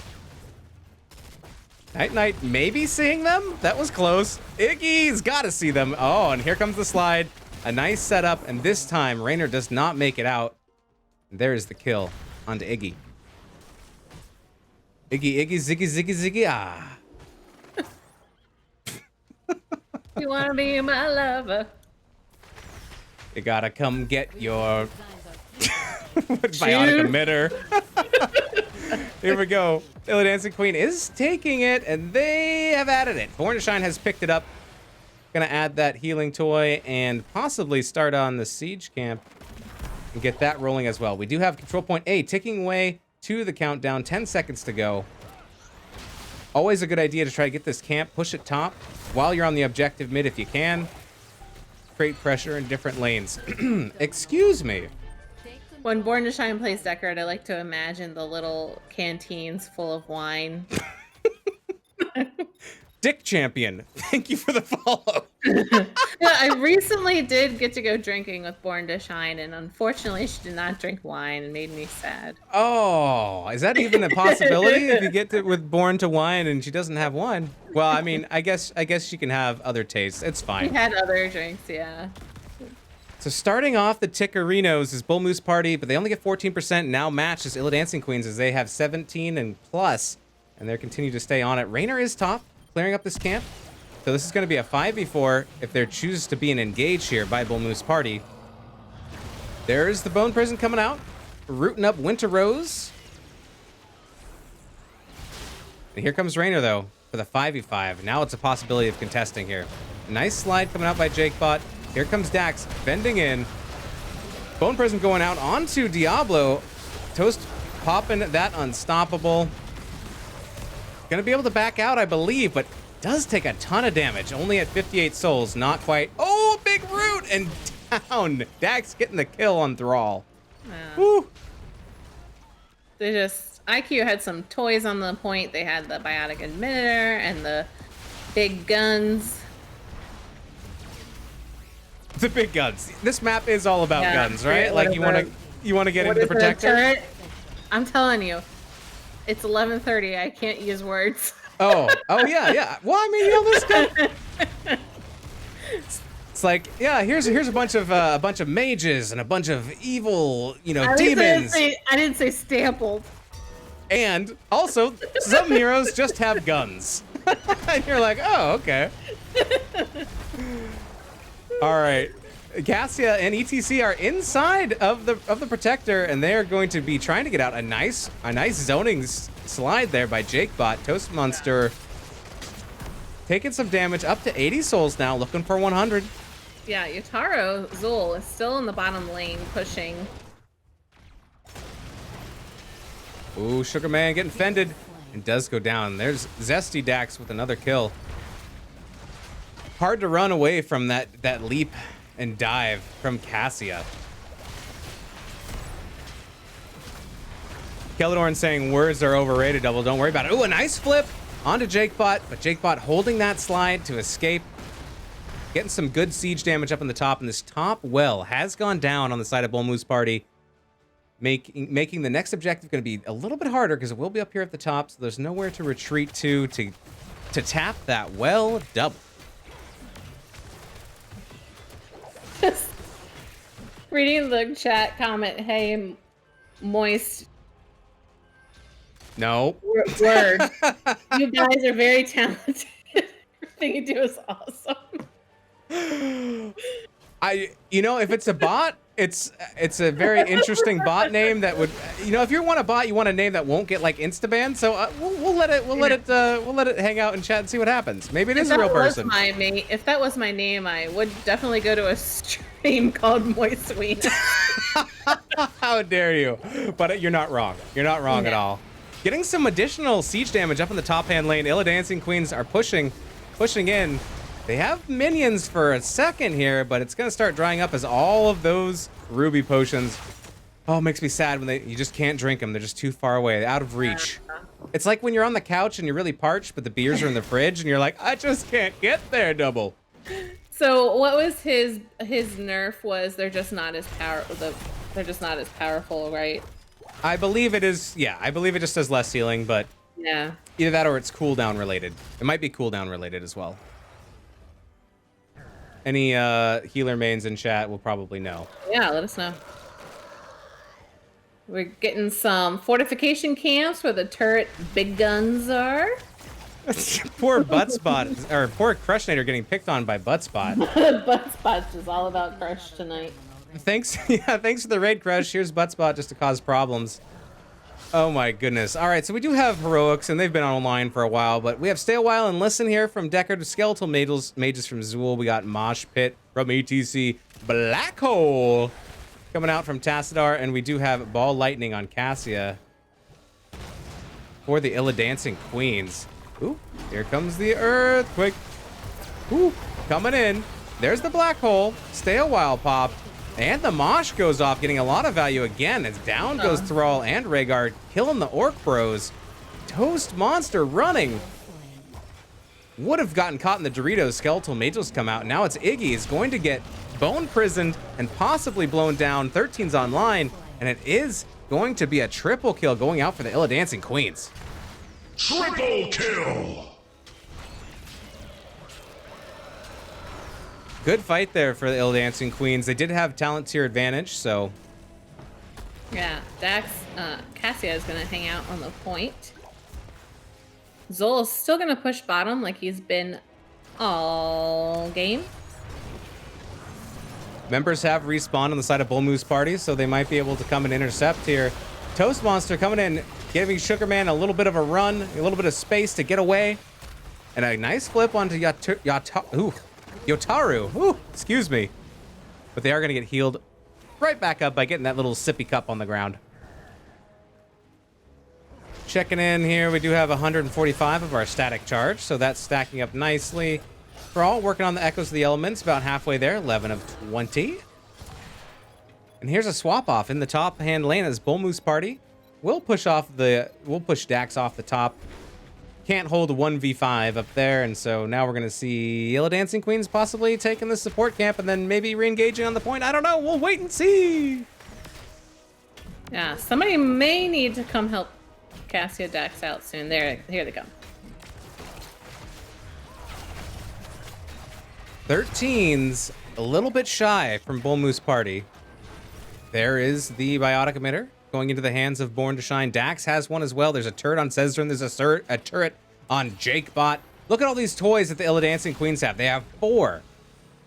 A: Night maybe seeing them. That was close. Iggy's got to see them. Oh, and here comes the slide. A nice setup, and this time Raynor does not make it out. There's the kill onto Iggy. Iggy, ziggy. Ah.
B: You wanna be my lover?
A: You gotta come get your bionic emitter. Here we go. Illidancing Queen is taking it, and they have added it. Born to Shine has picked it up. Gonna add that healing toy and possibly start on the siege camp and get that rolling as well. We do have control point A ticking away to the countdown. 10 seconds to go. Always a good idea to try to get this camp, push it top while you're on the objective mid if you can. Create pressure in different lanes. Excuse me.
B: When Born to Shine plays Deckard, I like to imagine the little canteens full of wine.
A: Dick Champion, thank you for the follow.
B: Yeah, I recently did get to go drinking with Born to Shine, and unfortunately, she did not drink wine and made me sad.
A: Oh, is that even a possibility if you get to with Born to Wine and she doesn't have wine? Well, I mean, I guess she can have other tastes. It's
B: She
A: fine.
B: had other drinks, yeah.
A: So starting off the Tickerinos is Bull Moose Party, but they only get 14%. Now matches Illidancing Queens as they have 17 and plus, and they're continue to stay on it. Raynor is top, clearing up this camp. So this is going to be a 5v4 if there chooses to be an engage here by Bull Moose Party. There's the Bone Prison coming out, rooting up Winter Rose. And here comes Raynor, though, for the 5v5. Now it's a possibility of contesting here. Nice slide coming out by Jakebot. Here comes Dax, bending in. Bone Prison going out onto Diablo. Toast popping that unstoppable. Gonna be able to back out, I believe, but does take a ton of damage. Only at 58 souls, not quite. Oh, big root and down. Dax getting the kill on Thrall.
B: Yeah.
A: Woo.
B: They just IQ had some toys on the point. They had the biotic emitter and the big guns.
A: The big guns. This map is all about
B: Yeah,
A: guns, right?
B: yeah,
A: Like you want to get
B: What
A: into
B: is
A: the
B: it, a
A: protector.
B: turret? I'm telling you, it's 11:30. I can't use words.
A: Oh yeah. Well, I mean, this guy. It's like, yeah, here's a bunch of mages and a bunch of evil,
B: At least
A: demons.
B: I didn't say stampled.
A: And also, some heroes just have guns. And you're like, oh, okay. All right. Cassia and ETC are inside of the protector, and they are going to be trying to get out. A nice zoning slide there by Jakebot. Toast Monster taking some damage, up to 80 souls now, looking for 100.
B: Yeah, Yutaro Zul is still in the bottom lane pushing.
A: Ooh, Sugar Man getting fended and does go down. There's Zesty Dax with another kill. Hard to run away from that leap and dive from Cassia. Kelladorn saying words are overrated, Double. Don't worry about it. Ooh, a nice flip onto Jakebot, but Jakebot holding that slide to escape. Getting some good siege damage up in the top, and this top well has gone down on the side of Bull Moose Party. Making the next objective going to be a little bit harder because it will be up here at the top, so there's nowhere to retreat to tap that well double.
B: Reading the chat comment, hey, moist
A: No.
B: word. You guys are very talented. Everything you do is awesome.
A: If it's a bot, it's a very interesting bot name that would, if you want a bot, you want a name that won't get like insta-banned. So we'll let it hang out and chat and see what happens. Maybe it is a real person.
B: If that was my name, I would definitely go to a stream called Moist Ween.
A: How dare you? But you're not wrong. You're not wrong at all. Getting some additional siege damage up in the top hand lane. Illidancing Queens are pushing in. They have minions for a second here, but it's going to start drying up as all of those ruby potions. Oh, it makes me sad when you just can't drink them. They're just too far away, out of reach. It's like when you're on the couch and you're really parched, but the beers are in the fridge, and you're like, I just can't get there, double.
B: So what was his nerf? Was they're just not as they're just not as powerful, right?
A: I believe it is. Yeah, I believe it just does less healing, but
B: Yeah.
A: either that or it's cooldown related. It might be cooldown related as well. Any healer mains in chat will probably know.
B: Yeah, let us know. We're getting some fortification camps where the turret big guns are.
A: Poor Buttspot, or poor Crushnator getting picked on by Buttspot.
B: Buttspot's is all about Crush tonight.
A: Thanks, yeah, thanks for the raid, Crush. Here's Buttspot just to cause problems. Oh my goodness. All right, so we do have heroics, and they've been online for a while, but we have Stay a While and Listen here from Deckard, Skeletal Mages from Zool. We got Mosh Pit from ETC, Black Hole coming out from Tassadar, and we do have Ball Lightning on Cassia for the Illidancing Queens. Ooh, here comes the Earthquake. Ooh, coming in. There's the Black Hole. Stay a While pop. And the Mosh goes off, getting a lot of value again as down goes Thrall and Rhaegar, killing the Orc Bros. Toast Monster running. Would have gotten caught in the Doritos. Skeletal Mages come out. Now it's Iggy is going to get bone prisoned and possibly blown down. 13's online, and it is going to be a triple kill going out for the Illidancing Queens.
C: Triple kill!
A: Good fight there for the Illidancing Queens. They did have talent tier advantage, so.
B: Yeah, Cassia is going to hang out on the point. Zol's still going to push bottom like he's been all game.
A: Members have respawned on the side of Bull Moose Party, so they might be able to come and intercept here. Toast Monster coming in, giving Sugarman a little bit of a run, a little bit of space to get away. And a nice flip onto Yotaru. Ooh, excuse me. But they are going to get healed right back up by getting that little sippy cup on the ground. Checking in here, we do have 145 of our static charge, so that's stacking up nicely. We're all working on the Echoes of the Elements, about halfway there, 11 of 20. And here's a swap off in the top hand lane as Bull Moose Party. We'll push Dax off the top. Can't hold a 1v5 up there, and so now we're going to see Illidancing Queens possibly taking the support camp and then maybe re-engaging on the point. I don't know. We'll wait and see.
B: Yeah, somebody may need to come help Cassia Dax out soon. Here they come.
A: 13's a little bit shy from Bull Moose Party. There is the Biotic Emitter going into the hands of Born to Shine. Dax has one as well. There's a turret on Cezdrin. There's a turret on Jakebot. Look at all these toys that the Illidancing Queens have. They have 4.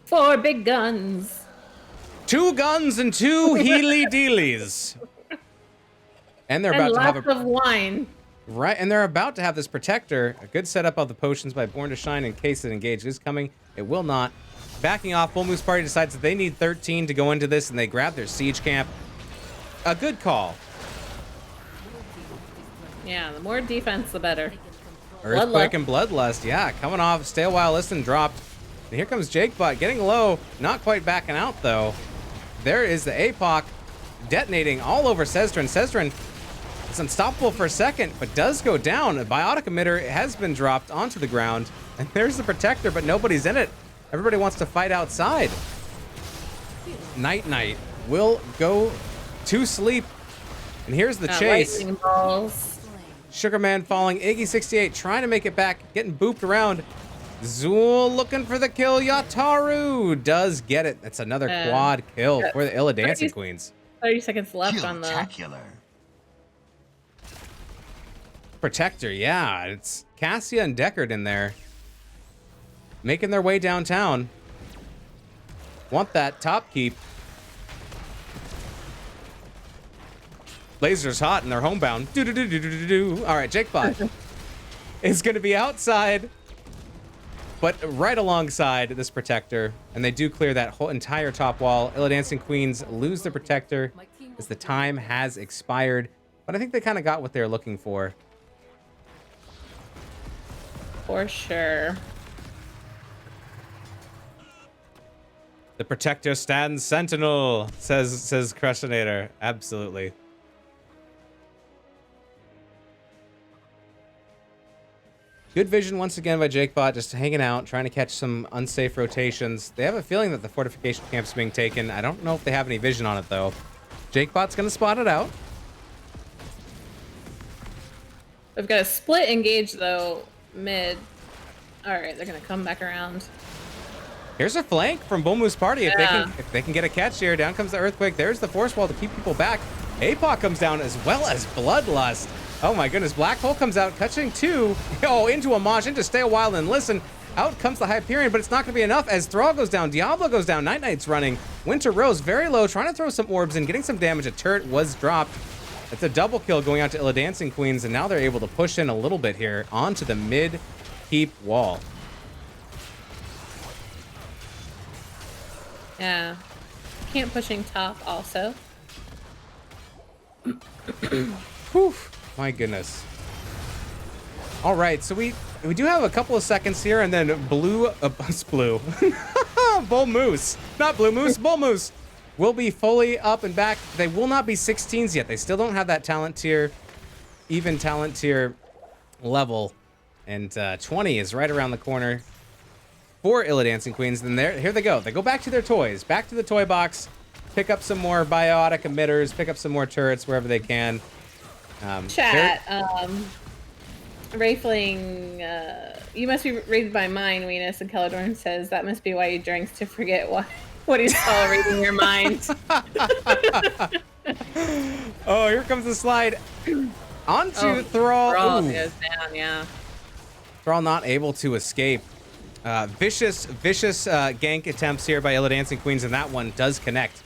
B: 4 big guns.
A: 2 guns and 2 healy dealies. And they're about to have
B: lots of wine.
A: Right, and they're about to have this protector. A good setup of the potions by Born to Shine in case it engage is coming. It will not. Backing off, Bull Moose Party decides that they need 13 to go into this, and they grab their siege camp. A good call.
B: Yeah, the more defense, the better.
A: Earthquake and Bloodlust, yeah, coming off. Stay a While, Listen, dropped. And here comes Jakebot, getting low. Not quite backing out, though. There is the APOC detonating all over Cezdrin. Cezdrin is unstoppable for a second, but does go down. A Biotic Emitter has been dropped onto the ground. And there's the Protector, but nobody's in it. Everybody wants to fight outside. Night will go to sleep. And here's the chase.
B: Lightning balls.
A: Sugarman falling. Iggy68 trying to make it back. Getting booped around. Zool looking for the kill. Yataru does get it. That's another quad kill for the Illidancing Queens.
B: 30 seconds left on the
A: Protector. Yeah, it's Cassia and Deckard in there. Making their way downtown. Want that top keep. Laser's hot and they're homebound. All right, Jakebot is going to be outside, but right alongside this Protector. And they do clear that whole entire top wall. Illidancing Queens lose the Protector as the time has expired. But I think they kind of got what they're looking for.
B: For sure.
A: The Protector stands sentinel, says Crushinator. Absolutely. Good vision once again by JakeBot, just hanging out, trying to catch some unsafe rotations. They have a feeling that the fortification camp's being taken. I don't know if they have any vision on it, though. JakeBot's going to spot it out.
B: We've got a split engage, though, mid. All right, they're going to come back around.
A: Here's a flank from Bull Moose Party. If they can get a catch here, down comes the Earthquake. There's the Force Wall to keep people back. APOC comes down as well as Bloodlust. Oh my goodness, Black Hole comes out, catching two. Oh, into a Mosh, into Stay a While and Listen. Out comes the Hyperion, but it's not going to be enough as Thrall goes down, Diablo goes down, Night Knight's running. Winter Rose very low, trying to throw some orbs in, getting some damage. A turret was dropped. It's a double kill going out to Illidancing Queens, and now they're able to push in a little bit here onto the mid keep wall.
B: Yeah. Camp pushing top also.
A: Whew, my goodness. All right, so we do have a couple of seconds here, and then Bull Moose, not Blue Moose, Bull Moose will be fully up and back. They will not be 16s yet. They still don't have that talent tier, even talent tier level, and 20 is right around the corner for Illidancing Queens. Then here they go. They go back to their toys, back to the toy box, pick up some more biotic emitters, pick up some more turrets wherever they can.
B: Chat, Rayfling, you must be reading my mind, Venus, and Caladorn says that must be why you drank to forget what he saw reading your mind.
A: Oh, here comes the slide onto Thrall.
B: Thrall goes down, yeah.
A: Thrall not able to escape. Vicious gank attempts here by Illidancing Queens, and that one does connect.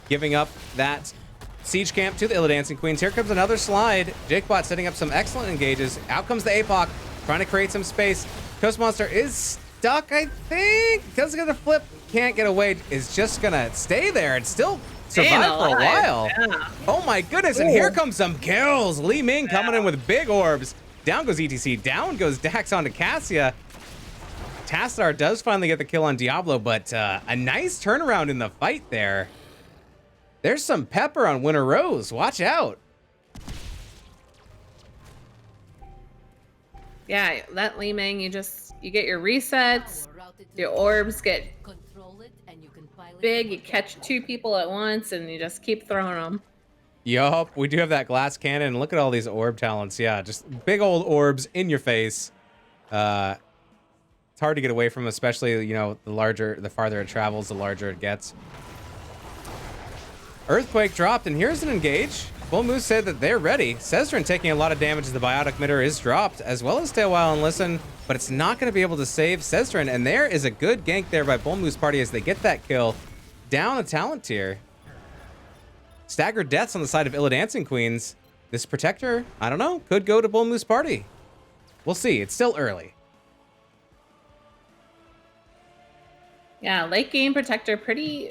A: Giving up that siege camp to the Illidancing Queens. Here comes another slide. JakeBot setting up some excellent engages. Out comes the APOC, trying to create some space. Coast Monster is stuck, I think. Doesn't get a flip, can't get away. Is just gonna stay there and still survive for a while.
B: Yeah.
A: Oh my goodness, and here comes some kills. Li Ming coming in with big orbs. Down goes ETC, down goes Dax onto Cassia. Tassadar does finally get the kill on Diablo, but a nice turnaround in the fight there. There's some pepper on Winter Rose. Watch out.
B: Yeah, that Li Ming, you get your resets, your orbs get big, you catch two people at once, and you just keep throwing them.
A: Yup, we do have that glass cannon. Look at all these orb talents. Yeah, just big old orbs in your face. It's hard to get away from, especially, you know, the farther it travels, the larger it gets. Earthquake dropped, and here's an engage. Bull Moose said that they're ready. Cesrin taking a lot of damage as the biotic emitter is dropped, as well as Stay a While and Listen, but it's not going to be able to save Cesrin, and there is a good gank there by Bull Moose Party as they get that kill down a talent tier. Staggered deaths on the side of Illidancing Queens. This Protector, I don't know, could go to Bull Moose Party. We'll see. It's still early.
B: Yeah, late game Protector pretty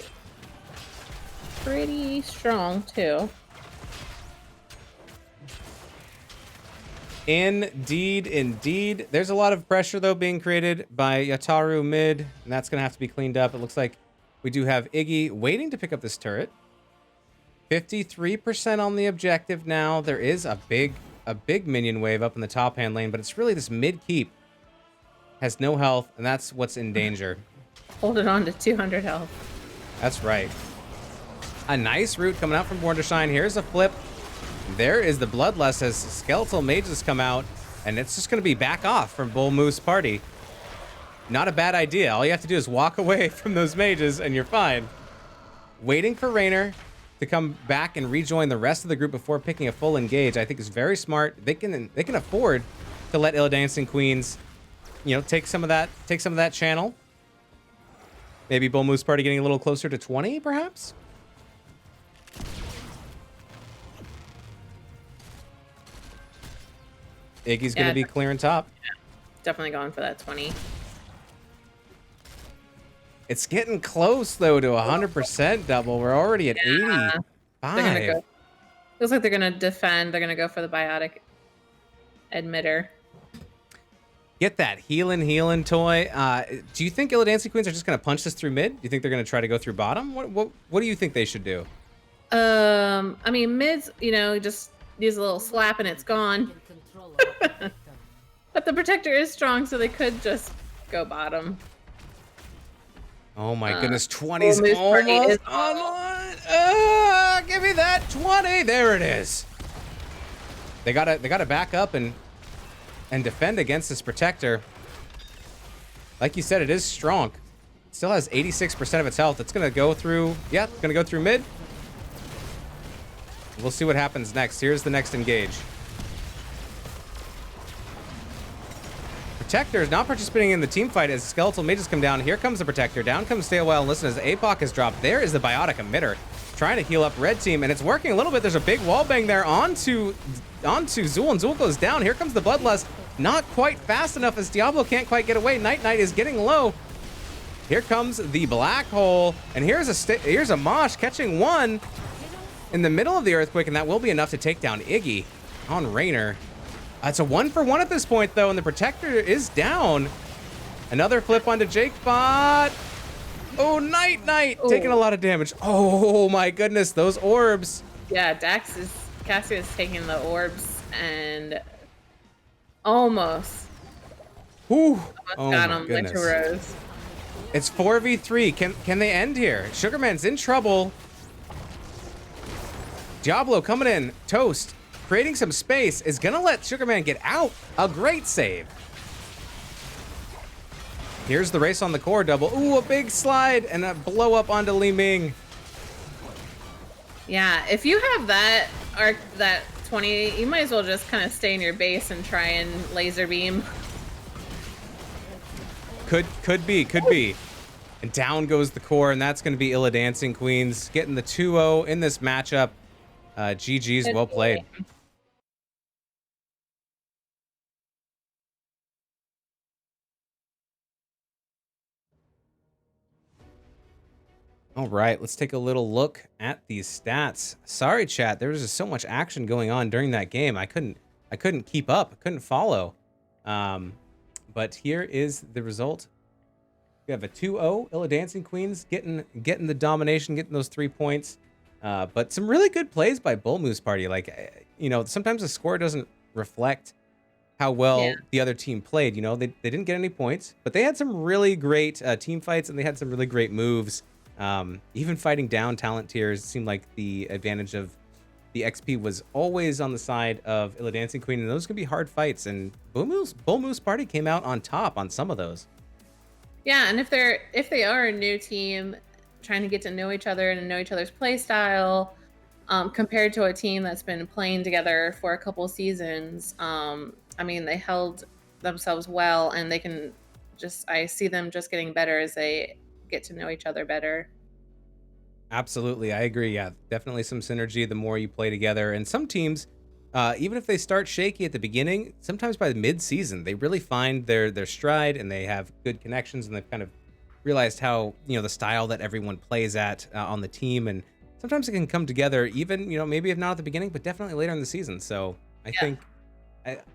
B: strong too.
A: Indeed. There's a lot of pressure, though, being created by Yataru mid, and that's going to have to be cleaned up. It looks like we do have Iggy waiting to pick up this turret. 53% on the objective now. There is a big minion wave up in the top hand lane, but it's really this mid keep. Has no health, and that's what's in danger.
B: Holding on to 200 health.
A: That's right. A nice route coming out from Born to Shine. Here's a flip. There is the Bloodlust as Skeletal Mages come out, and it's just going to be back off from Bull Moose Party. Not a bad idea. All you have to do is walk away from those mages, and you're fine. Waiting for Raynor to come back and rejoin the rest of the group before picking a full engage, I think is very smart. They can afford to let Illidancing Queens, you know, take some of that channel. Maybe Bull Moose Party getting a little closer to 20, perhaps. Iggy's going to be clearing top.
B: Yeah, definitely going for that 20.
A: It's getting close, though, to 100% double. We're already at 85.
B: They're gonna go. Looks like they're going to defend. They're going to go for the biotic emitter.
A: Get that healing toy. Do you think Illidancing Queens are just going to punch this through mid? Do you think they're going to try to go through bottom? What do you think they should do?
B: I mean, mid's, you know, just use a little slap and it's gone. But the protector is strong, so they could just go bottom.
A: Oh my goodness, 20's
B: Bull Moose Party is
A: almost online. Give me that 20. There it is. They gotta back up and defend against this protector. Like you said, it is strong. It still has 86% of its health. It's gonna go through. Yeah, it's gonna go through mid. We'll see what happens next. Here's the next engage. Protector is not participating in the team fight as skeletal mages come down. Here comes the protector. Down comes Stay a While and Listen as APOC is dropped. There is the biotic emitter trying to heal up red team, and it's working a little bit. There's a big wall bang there onto Zool, and Zool goes down. Here comes the Bloodlust. Not quite fast enough as Diablo can't quite get away. Night Knight is getting low. Here comes the black hole, and here's a Mosh catching one in the middle of the earthquake, and that will be enough to take down Iggy on Raynor. It's a 1-for-1 at this point, though, and the protector is down. Another flip onto Jake Bot. Oh, Night Knight taking a lot of damage. Oh my goodness, those orbs.
B: Yeah, Cassia is taking the orbs and almost got him like a rose.
A: It's 4v3. Can they end here? Sugarman's in trouble. Diablo coming in, toast. Creating some space is gonna let Sugarman get out. A great save. Here's the race on the core double. Ooh, a big slide and a blow up onto Li Ming.
B: Yeah, if you have that 20, you might as well just kind of stay in your base and try and laser beam.
A: Could be. And down goes the core, and that's gonna be Illidancing Queens getting the 2-0 in this matchup. GG's, well played. All right, let's take a little look at these stats. Sorry, chat, there was just so much action going on during that game. I couldn't keep up. I couldn't follow. But here is the result. We have a 2-0. Illidancing Queens getting the domination, getting those 3 points. But some really good plays by Bull Moose Party. Like, you know, sometimes the score doesn't reflect how well the other team played. You know, they didn't get any points, but they had some really great team fights, and they had some really great moves. Even fighting down talent tiers, it seemed like the advantage of the XP was always on the side of Illidancing Queen, and those could be hard fights. And Bull Moose Party came out on top on some of those.
B: Yeah, and if they are a new team trying to get to know each other and know each other's play style, compared to a team that's been playing together for a couple seasons, I mean, they held themselves well, and they can I see them just getting better as they get to know each other better.
A: Absolutely, I agree. Yeah, definitely some synergy the more you play together. And some teams, even if they start shaky at the beginning, sometimes by the mid-season, they really find their stride, and they have good connections, and they've kind of realized how, you know, the style that everyone plays at on the team. And sometimes it can come together even, you know, maybe if not at the beginning, but definitely later in the season. So I think,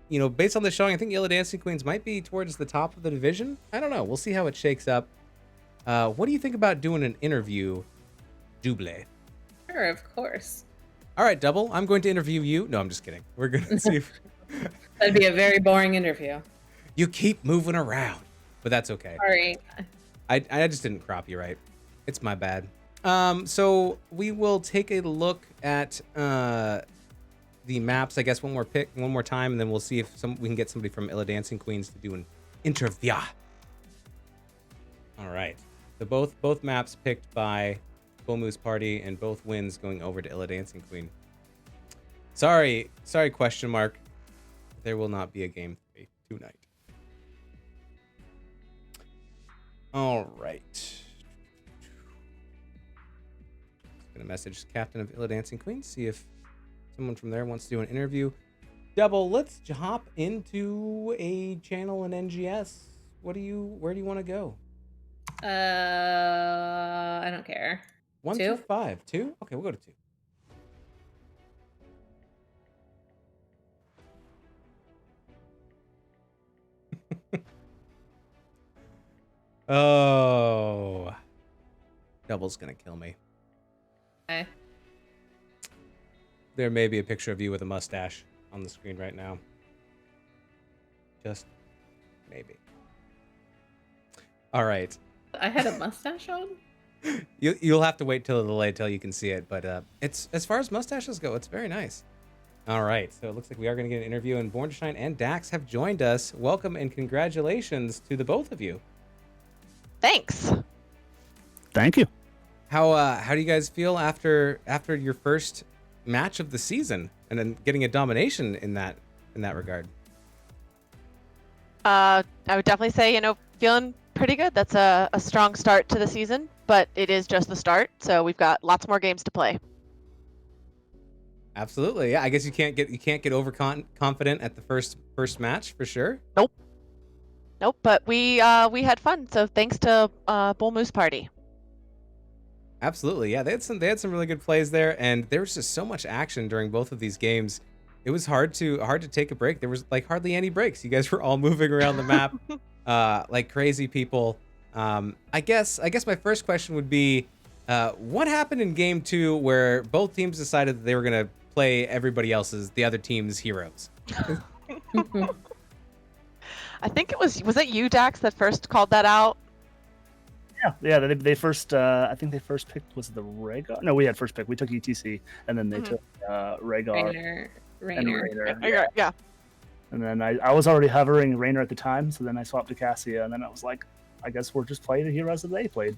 A: you know, based on the showing, I think Illidancing Queens might be towards the top of the division. I don't know. We'll see how it shakes up. What do you think about doing an interview, Double?
B: Sure, of course.
A: All right, Double, I'm going to interview you. No, I'm just kidding. We're going to see if...
B: That'd be a very boring interview.
A: You keep moving around, but that's okay.
B: Sorry.
A: I just didn't crop you right. It's my bad. So we will take a look at the maps, I guess, one more time, and then we'll see if we can get somebody from Illidancing Queens to do an interview. All right. So both maps picked by Bull Moose Party, and both wins going over to Illidancing Queen. Sorry, question mark. There will not be a game 3 tonight. All right. Gonna message Captain of Illidancing Queen, see if someone from there wants to do an interview. Double, let's hop into a channel in NGS. Where do you want to go?
B: I don't care.
A: 1
B: 2?
A: through 5. 2? Okay, we'll go to 2. Oh. Double's gonna kill me.
B: Okay.
A: There may be a picture of you with a mustache on the screen right now. Just maybe. All right.
B: I had a mustache on.
A: You'll have to wait till the delay till you can see it, but it's as far as mustaches go, it's very nice. All right, so it looks like we are going to get an interview, and Born to Shine and Dax have joined us. Welcome and congratulations to the both of you.
D: Thanks.
E: Thank you.
A: How do you guys feel after your first match of the season and then getting a domination in that regard?
D: I would definitely say, feeling pretty good. That's a strong start to the season, but it is just the start, so we've got lots more games to play.
A: Absolutely, yeah. I guess you can't get overconfident at the first match for sure.
D: Nope, but we had fun, so thanks to Bull Moose Party.
A: Absolutely, yeah. They had some really good plays there, and there was just so much action during both of these games. It was hard to take a break. There was like hardly any breaks. You guys were all moving around the map like crazy people. I guess my first question would be, what happened in game 2 where both teams decided that they were gonna play the other team's heroes?
D: I think was it you, Dax, that first called that out?
E: Yeah. They first. I think they first picked was the Rhaegar. No, we had first pick. We took ETC, and then they took Rhaegar and Raynor.
D: Yeah.
E: And then I was already hovering Raynor at the time, so then I swapped to Cassia, and then I was like, I guess we'll just play the heroes that they played.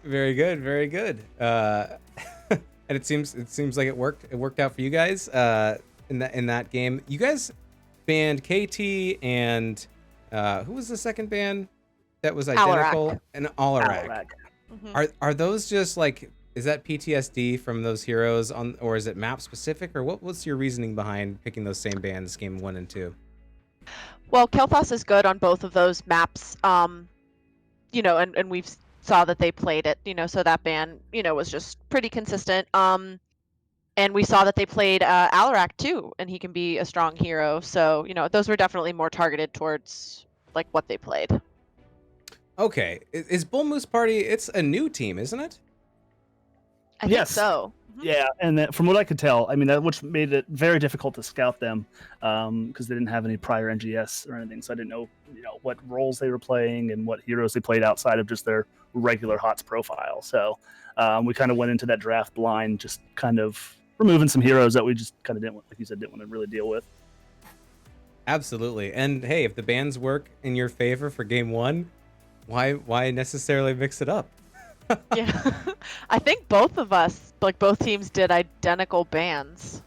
A: Very good, very good. And it seems like it worked out for you guys in that game. You guys banned KT and who was the second ban that was identical?
D: Alarak.
A: And Alarak.
D: Mm-hmm.
A: Are those just like, is that PTSD from those heroes or is it map specific, or what's your reasoning behind picking those same bans game 1 and 2?
D: Well, Kel'Thas is good on both of those maps. And we've saw that they played it, so that ban, was just pretty consistent. And we saw that they played Alarak too, and he can be a strong hero. So, those were definitely more targeted towards like what they played.
A: Okay. Is Bull Moose Party, it's a new team, isn't it?
D: I think so.
E: Yeah, and from what I could tell, I mean, which made it very difficult to scout them because they didn't have any prior NGS or anything, so I didn't know, what roles they were playing and what heroes they played outside of just their regular HOTS profile. So we kind of went into that draft blind, just kind of removing some heroes that we just kind of didn't want to really deal with.
A: Absolutely. And hey, if the bans work in your favor for game 1, why necessarily mix it up?
D: Yeah. I think both of us, like both teams, did identical bans.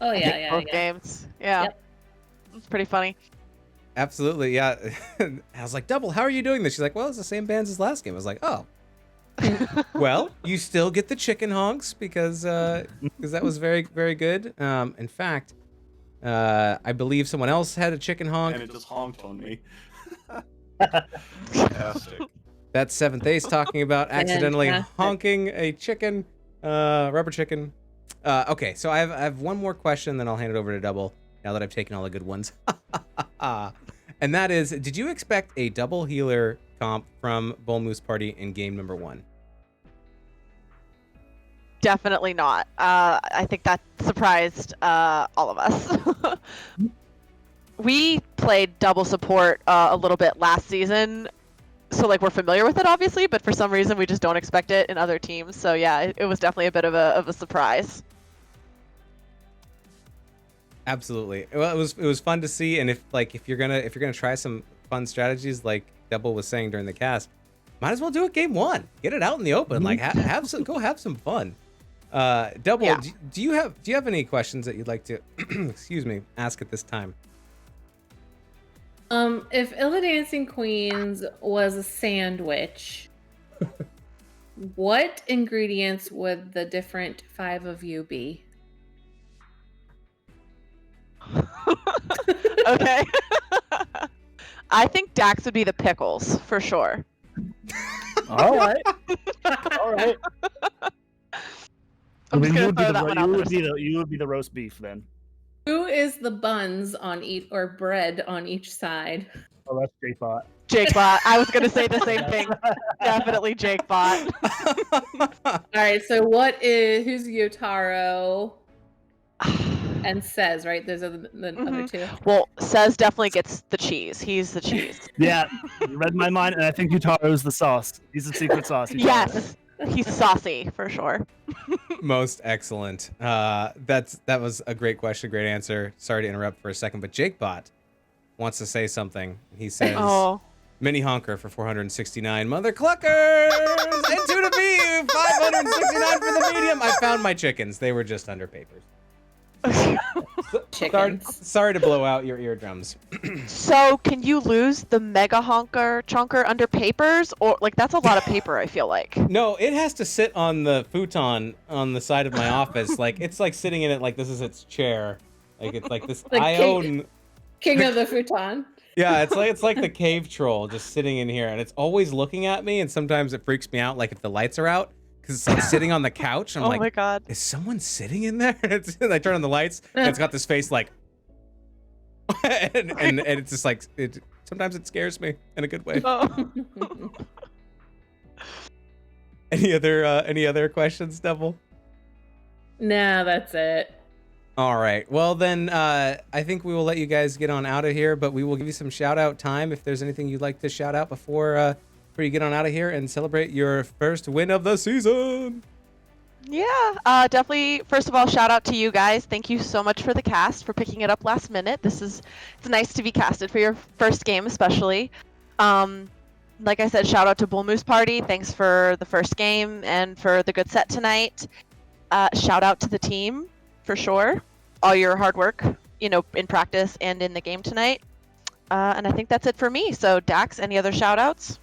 B: Oh yeah,
D: both games. Yeah.
B: Yep.
D: It's pretty funny.
A: Absolutely, yeah. I was like, Double, how are you doing this? She's like, well, it's the same bans as last game. I was like, oh. Well, you still get the chicken honks because that was very, very good. In fact, I believe someone else had a chicken honk.
F: And it just honked on me.
C: Fantastic.
A: That's Seventh Ace talking about accidentally
B: Fantastic.
A: honking a chicken, rubber chicken. Okay, so I have one more question, then I'll hand it over to Double now that I've taken all the good ones. And that is, did you expect a double healer comp from Bull Moose Party in game number 1?
D: Definitely not. I think that surprised all of us. We played double support a little bit last season, so like we're familiar with it obviously, but for some reason we just don't expect it in other teams. So yeah, it was definitely a bit of a surprise.
A: Absolutely. Well, it was fun to see, and if you're gonna try some fun strategies like Double was saying during the cast, might as well do it game 1. Get it out in the open. Like have some fun. Double,
D: Yeah.
A: do you have any questions that you'd like to excuse me, ask at this time?
B: If Illidancing Queens was a sandwich, what ingredients would the different 5 of you be?
D: Okay. I think Dax would be the pickles for sure.
E: All right. All right.
D: I'm just
E: you
D: gonna throw that one out there.
E: you would be the roast beef then.
B: Who is the buns on each or bread on each side?
E: Oh, that's J-Bot.
D: Jake Bot. I was gonna say the same thing. Definitely Jake Bot.
B: All right, so who's Yotaro? and says, right? Those are the other two.
D: Well, Says definitely gets the cheese. He's the cheese.
E: Yeah, you read my mind, and I think Utaro's the sauce. He's the secret sauce. Utaro.
D: Yes, he's saucy for sure.
A: Most excellent. That was a great question, great answer. Sorry to interrupt for a second, but JakeBot wants to say something. He says,
D: Oh,
A: Mini honker for 469 mother cluckers and Tuna B 569 for the medium. I found my chickens. They were just under papers.
B: Chickens.
A: Sorry to blow out your eardrums.
D: so can you lose the mega honker chunker under papers, or like that's a lot of paper? I feel like.
A: No, it has to sit on the futon on the side of my office. Like it's like sitting in it like this is its chair. Like it's like this.
B: The
A: I
B: king-
A: own.
B: King of the futon.
A: Yeah, it's like the cave troll just sitting in here, and it's always looking at me. And sometimes it freaks me out, like if the lights are out, because it's like sitting on the couch. I'm
D: Oh
A: like,
D: my god.
A: is someone sitting in there? And I turn on the lights, and it's got this face like, and it's just like it. Sometimes it scares me in a good way.
D: Oh.
A: Any other questions, Devil?
B: No, that's it.
A: All right. Well, then I think we will let you guys get on out of here, but we will give you some shout out time if there's anything you'd like to shout out before you get on out of here and celebrate your first win of the season.
D: Yeah, definitely. First of all, shout out to you guys. Thank you so much for the cast, for picking it up last minute. It's nice to be casted for your first game, especially. Like I said, shout out to Bull Moose Party. Thanks for the first game and for the good set tonight. Shout out to the team for sure. All your hard work, in practice and in the game tonight. And I think that's it for me. So Dax, any other shout outs?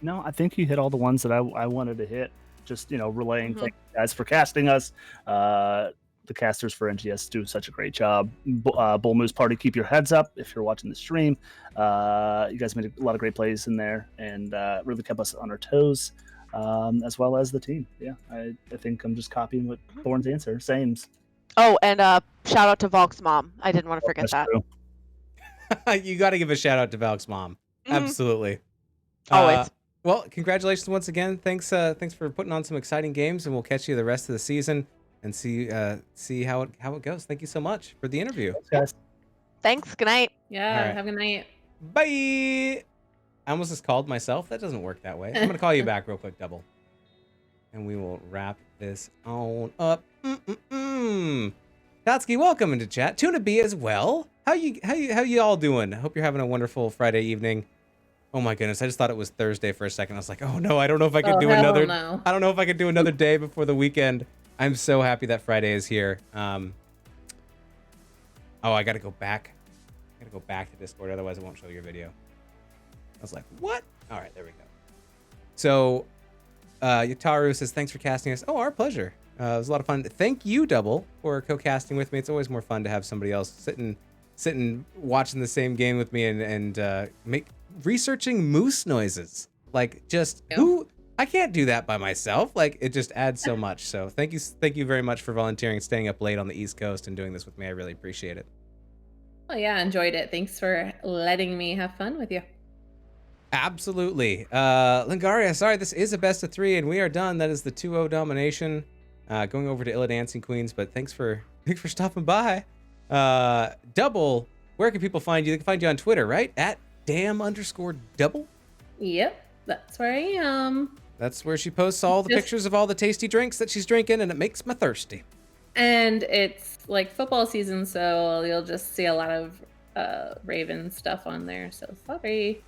E: No, I think you hit all the ones that I wanted to hit. Just, relaying
D: Mhm.
E: thank you guys for casting us. The casters for NGS do such a great job. Bull Moose Party, keep your heads up if you're watching the stream. You guys made a lot of great plays in there and really kept us on our toes, as well as the team. Yeah, I think I'm just copying what Thorn's answer. Sames.
D: Oh, and shout out to Valk's mom. I didn't want to forget
E: That's
D: that.
E: true.
A: You got to give a shout out to Valk's mom.
D: Mhm.
A: Absolutely.
D: Always.
A: Well, congratulations once again. Thanks for putting on some exciting games, and we'll catch you the rest of the season and see how it goes. Thank you so much for the interview.
E: Thanks, guys.
D: Thanks. Good night.
B: Yeah,
A: All right.
B: have a good night.
A: Bye. I almost just called myself. That doesn't work that way. I'm gonna call you back real quick, Double, and we will wrap this on up. Tatsuki, welcome into chat. Tuna B as well. How you all doing? I hope you're having a wonderful Friday evening. Oh my goodness, I just thought it was Thursday for a second. I was like, oh no, I don't know if I could do
B: hell
A: another.
B: no.
A: I don't know if I could do another day before the weekend. I'm so happy that Friday is here. Oh, I gotta go back. I gotta go back to Discord, otherwise it won't show your video. I was like, what? All right, there we go. So, Yataru says, thanks for casting us. Oh, our pleasure. It was a lot of fun. Thank you, Double, for co-casting with me. It's always more fun to have somebody else sitting watching the same game with me and researching moose noises. Like, just I can't do that by myself. Like, it just adds so much. So thank you very much for volunteering, staying up late on the East Coast and doing this with me. I really appreciate it.
B: Oh yeah, enjoyed it. Thanks for letting me have fun with you.
A: Absolutely. Lingaria, sorry, this is a best of 3 and we are done. That is the 2-0 domination. Going over to Illidancing Queens, but thanks for stopping by. Double, where can people find you? They can find you on Twitter, right? At @damn_double.
B: Yep, that's where I am.
A: That's where she posts all the pictures of all the tasty drinks that she's drinking, and it makes me thirsty.
B: And it's like football season, so you'll just see a lot of Raven stuff on there. So sorry.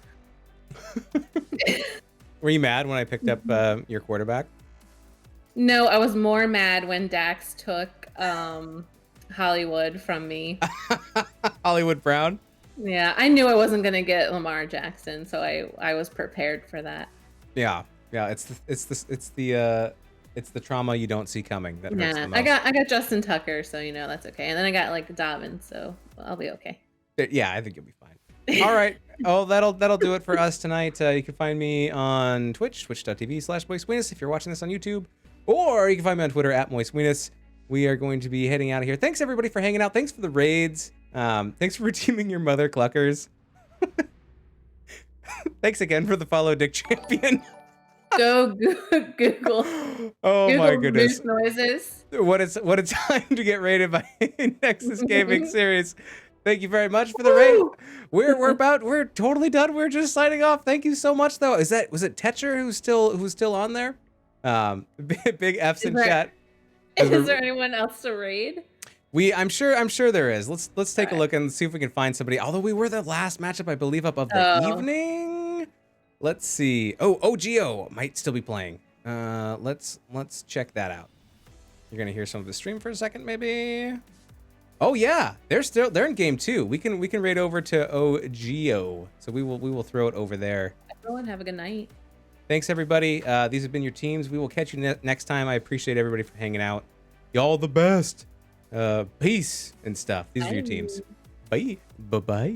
A: Were you mad when I picked up your quarterback?
B: No, I was more mad when Dax took Hollywood from me.
A: Hollywood Brown?
B: Yeah, I knew I wasn't gonna get Lamar Jackson, so I was prepared for that.
A: Yeah. It's the trauma you don't see coming that hurts the most.
B: I got Justin Tucker, so that's okay. And then I got like Dobbins, so I'll be okay.
A: Yeah, I think you'll be fine. All right. Oh, that'll do it for us tonight. You can find me on Twitch, twitch.tv/MoistWeenus if you're watching this on YouTube, or you can find me on Twitter @MoistWeenus. We are going to be heading out of here. Thanks everybody for hanging out. Thanks for the raids. Thanks for redeeming your mother cluckers. Thanks again for the follow, Dick Champion.
B: Go Google
A: Oh my
B: Google
A: goodness.
B: moose noises.
A: What a time to get rated by Nexus Gaming Series. Thank you very much for the raid.
B: Woo!
A: We're totally done. We're just signing off. Thank you so much though. Was it Tetcher who's still on there? Big F's in chat.
B: Is there anyone else to raid?
A: I'm sure there is. Let's take a
B: Alright.
A: look and see if we can find somebody. Although we were the last matchup, I believe, up of the
B: Oh.
A: evening. Let's see. Oh, OGO might still be playing. Let's check that out. You're gonna hear some of the stream for a second, maybe. Oh yeah, they're in game 2. We can raid over to OGO. So we will throw it over there.
B: Everyone have a good night.
A: Thanks everybody. These have been your teams. We will catch you next time. I appreciate everybody for hanging out. Y'all the best. Peace and stuff. These are your teams. Bye. Bye-bye.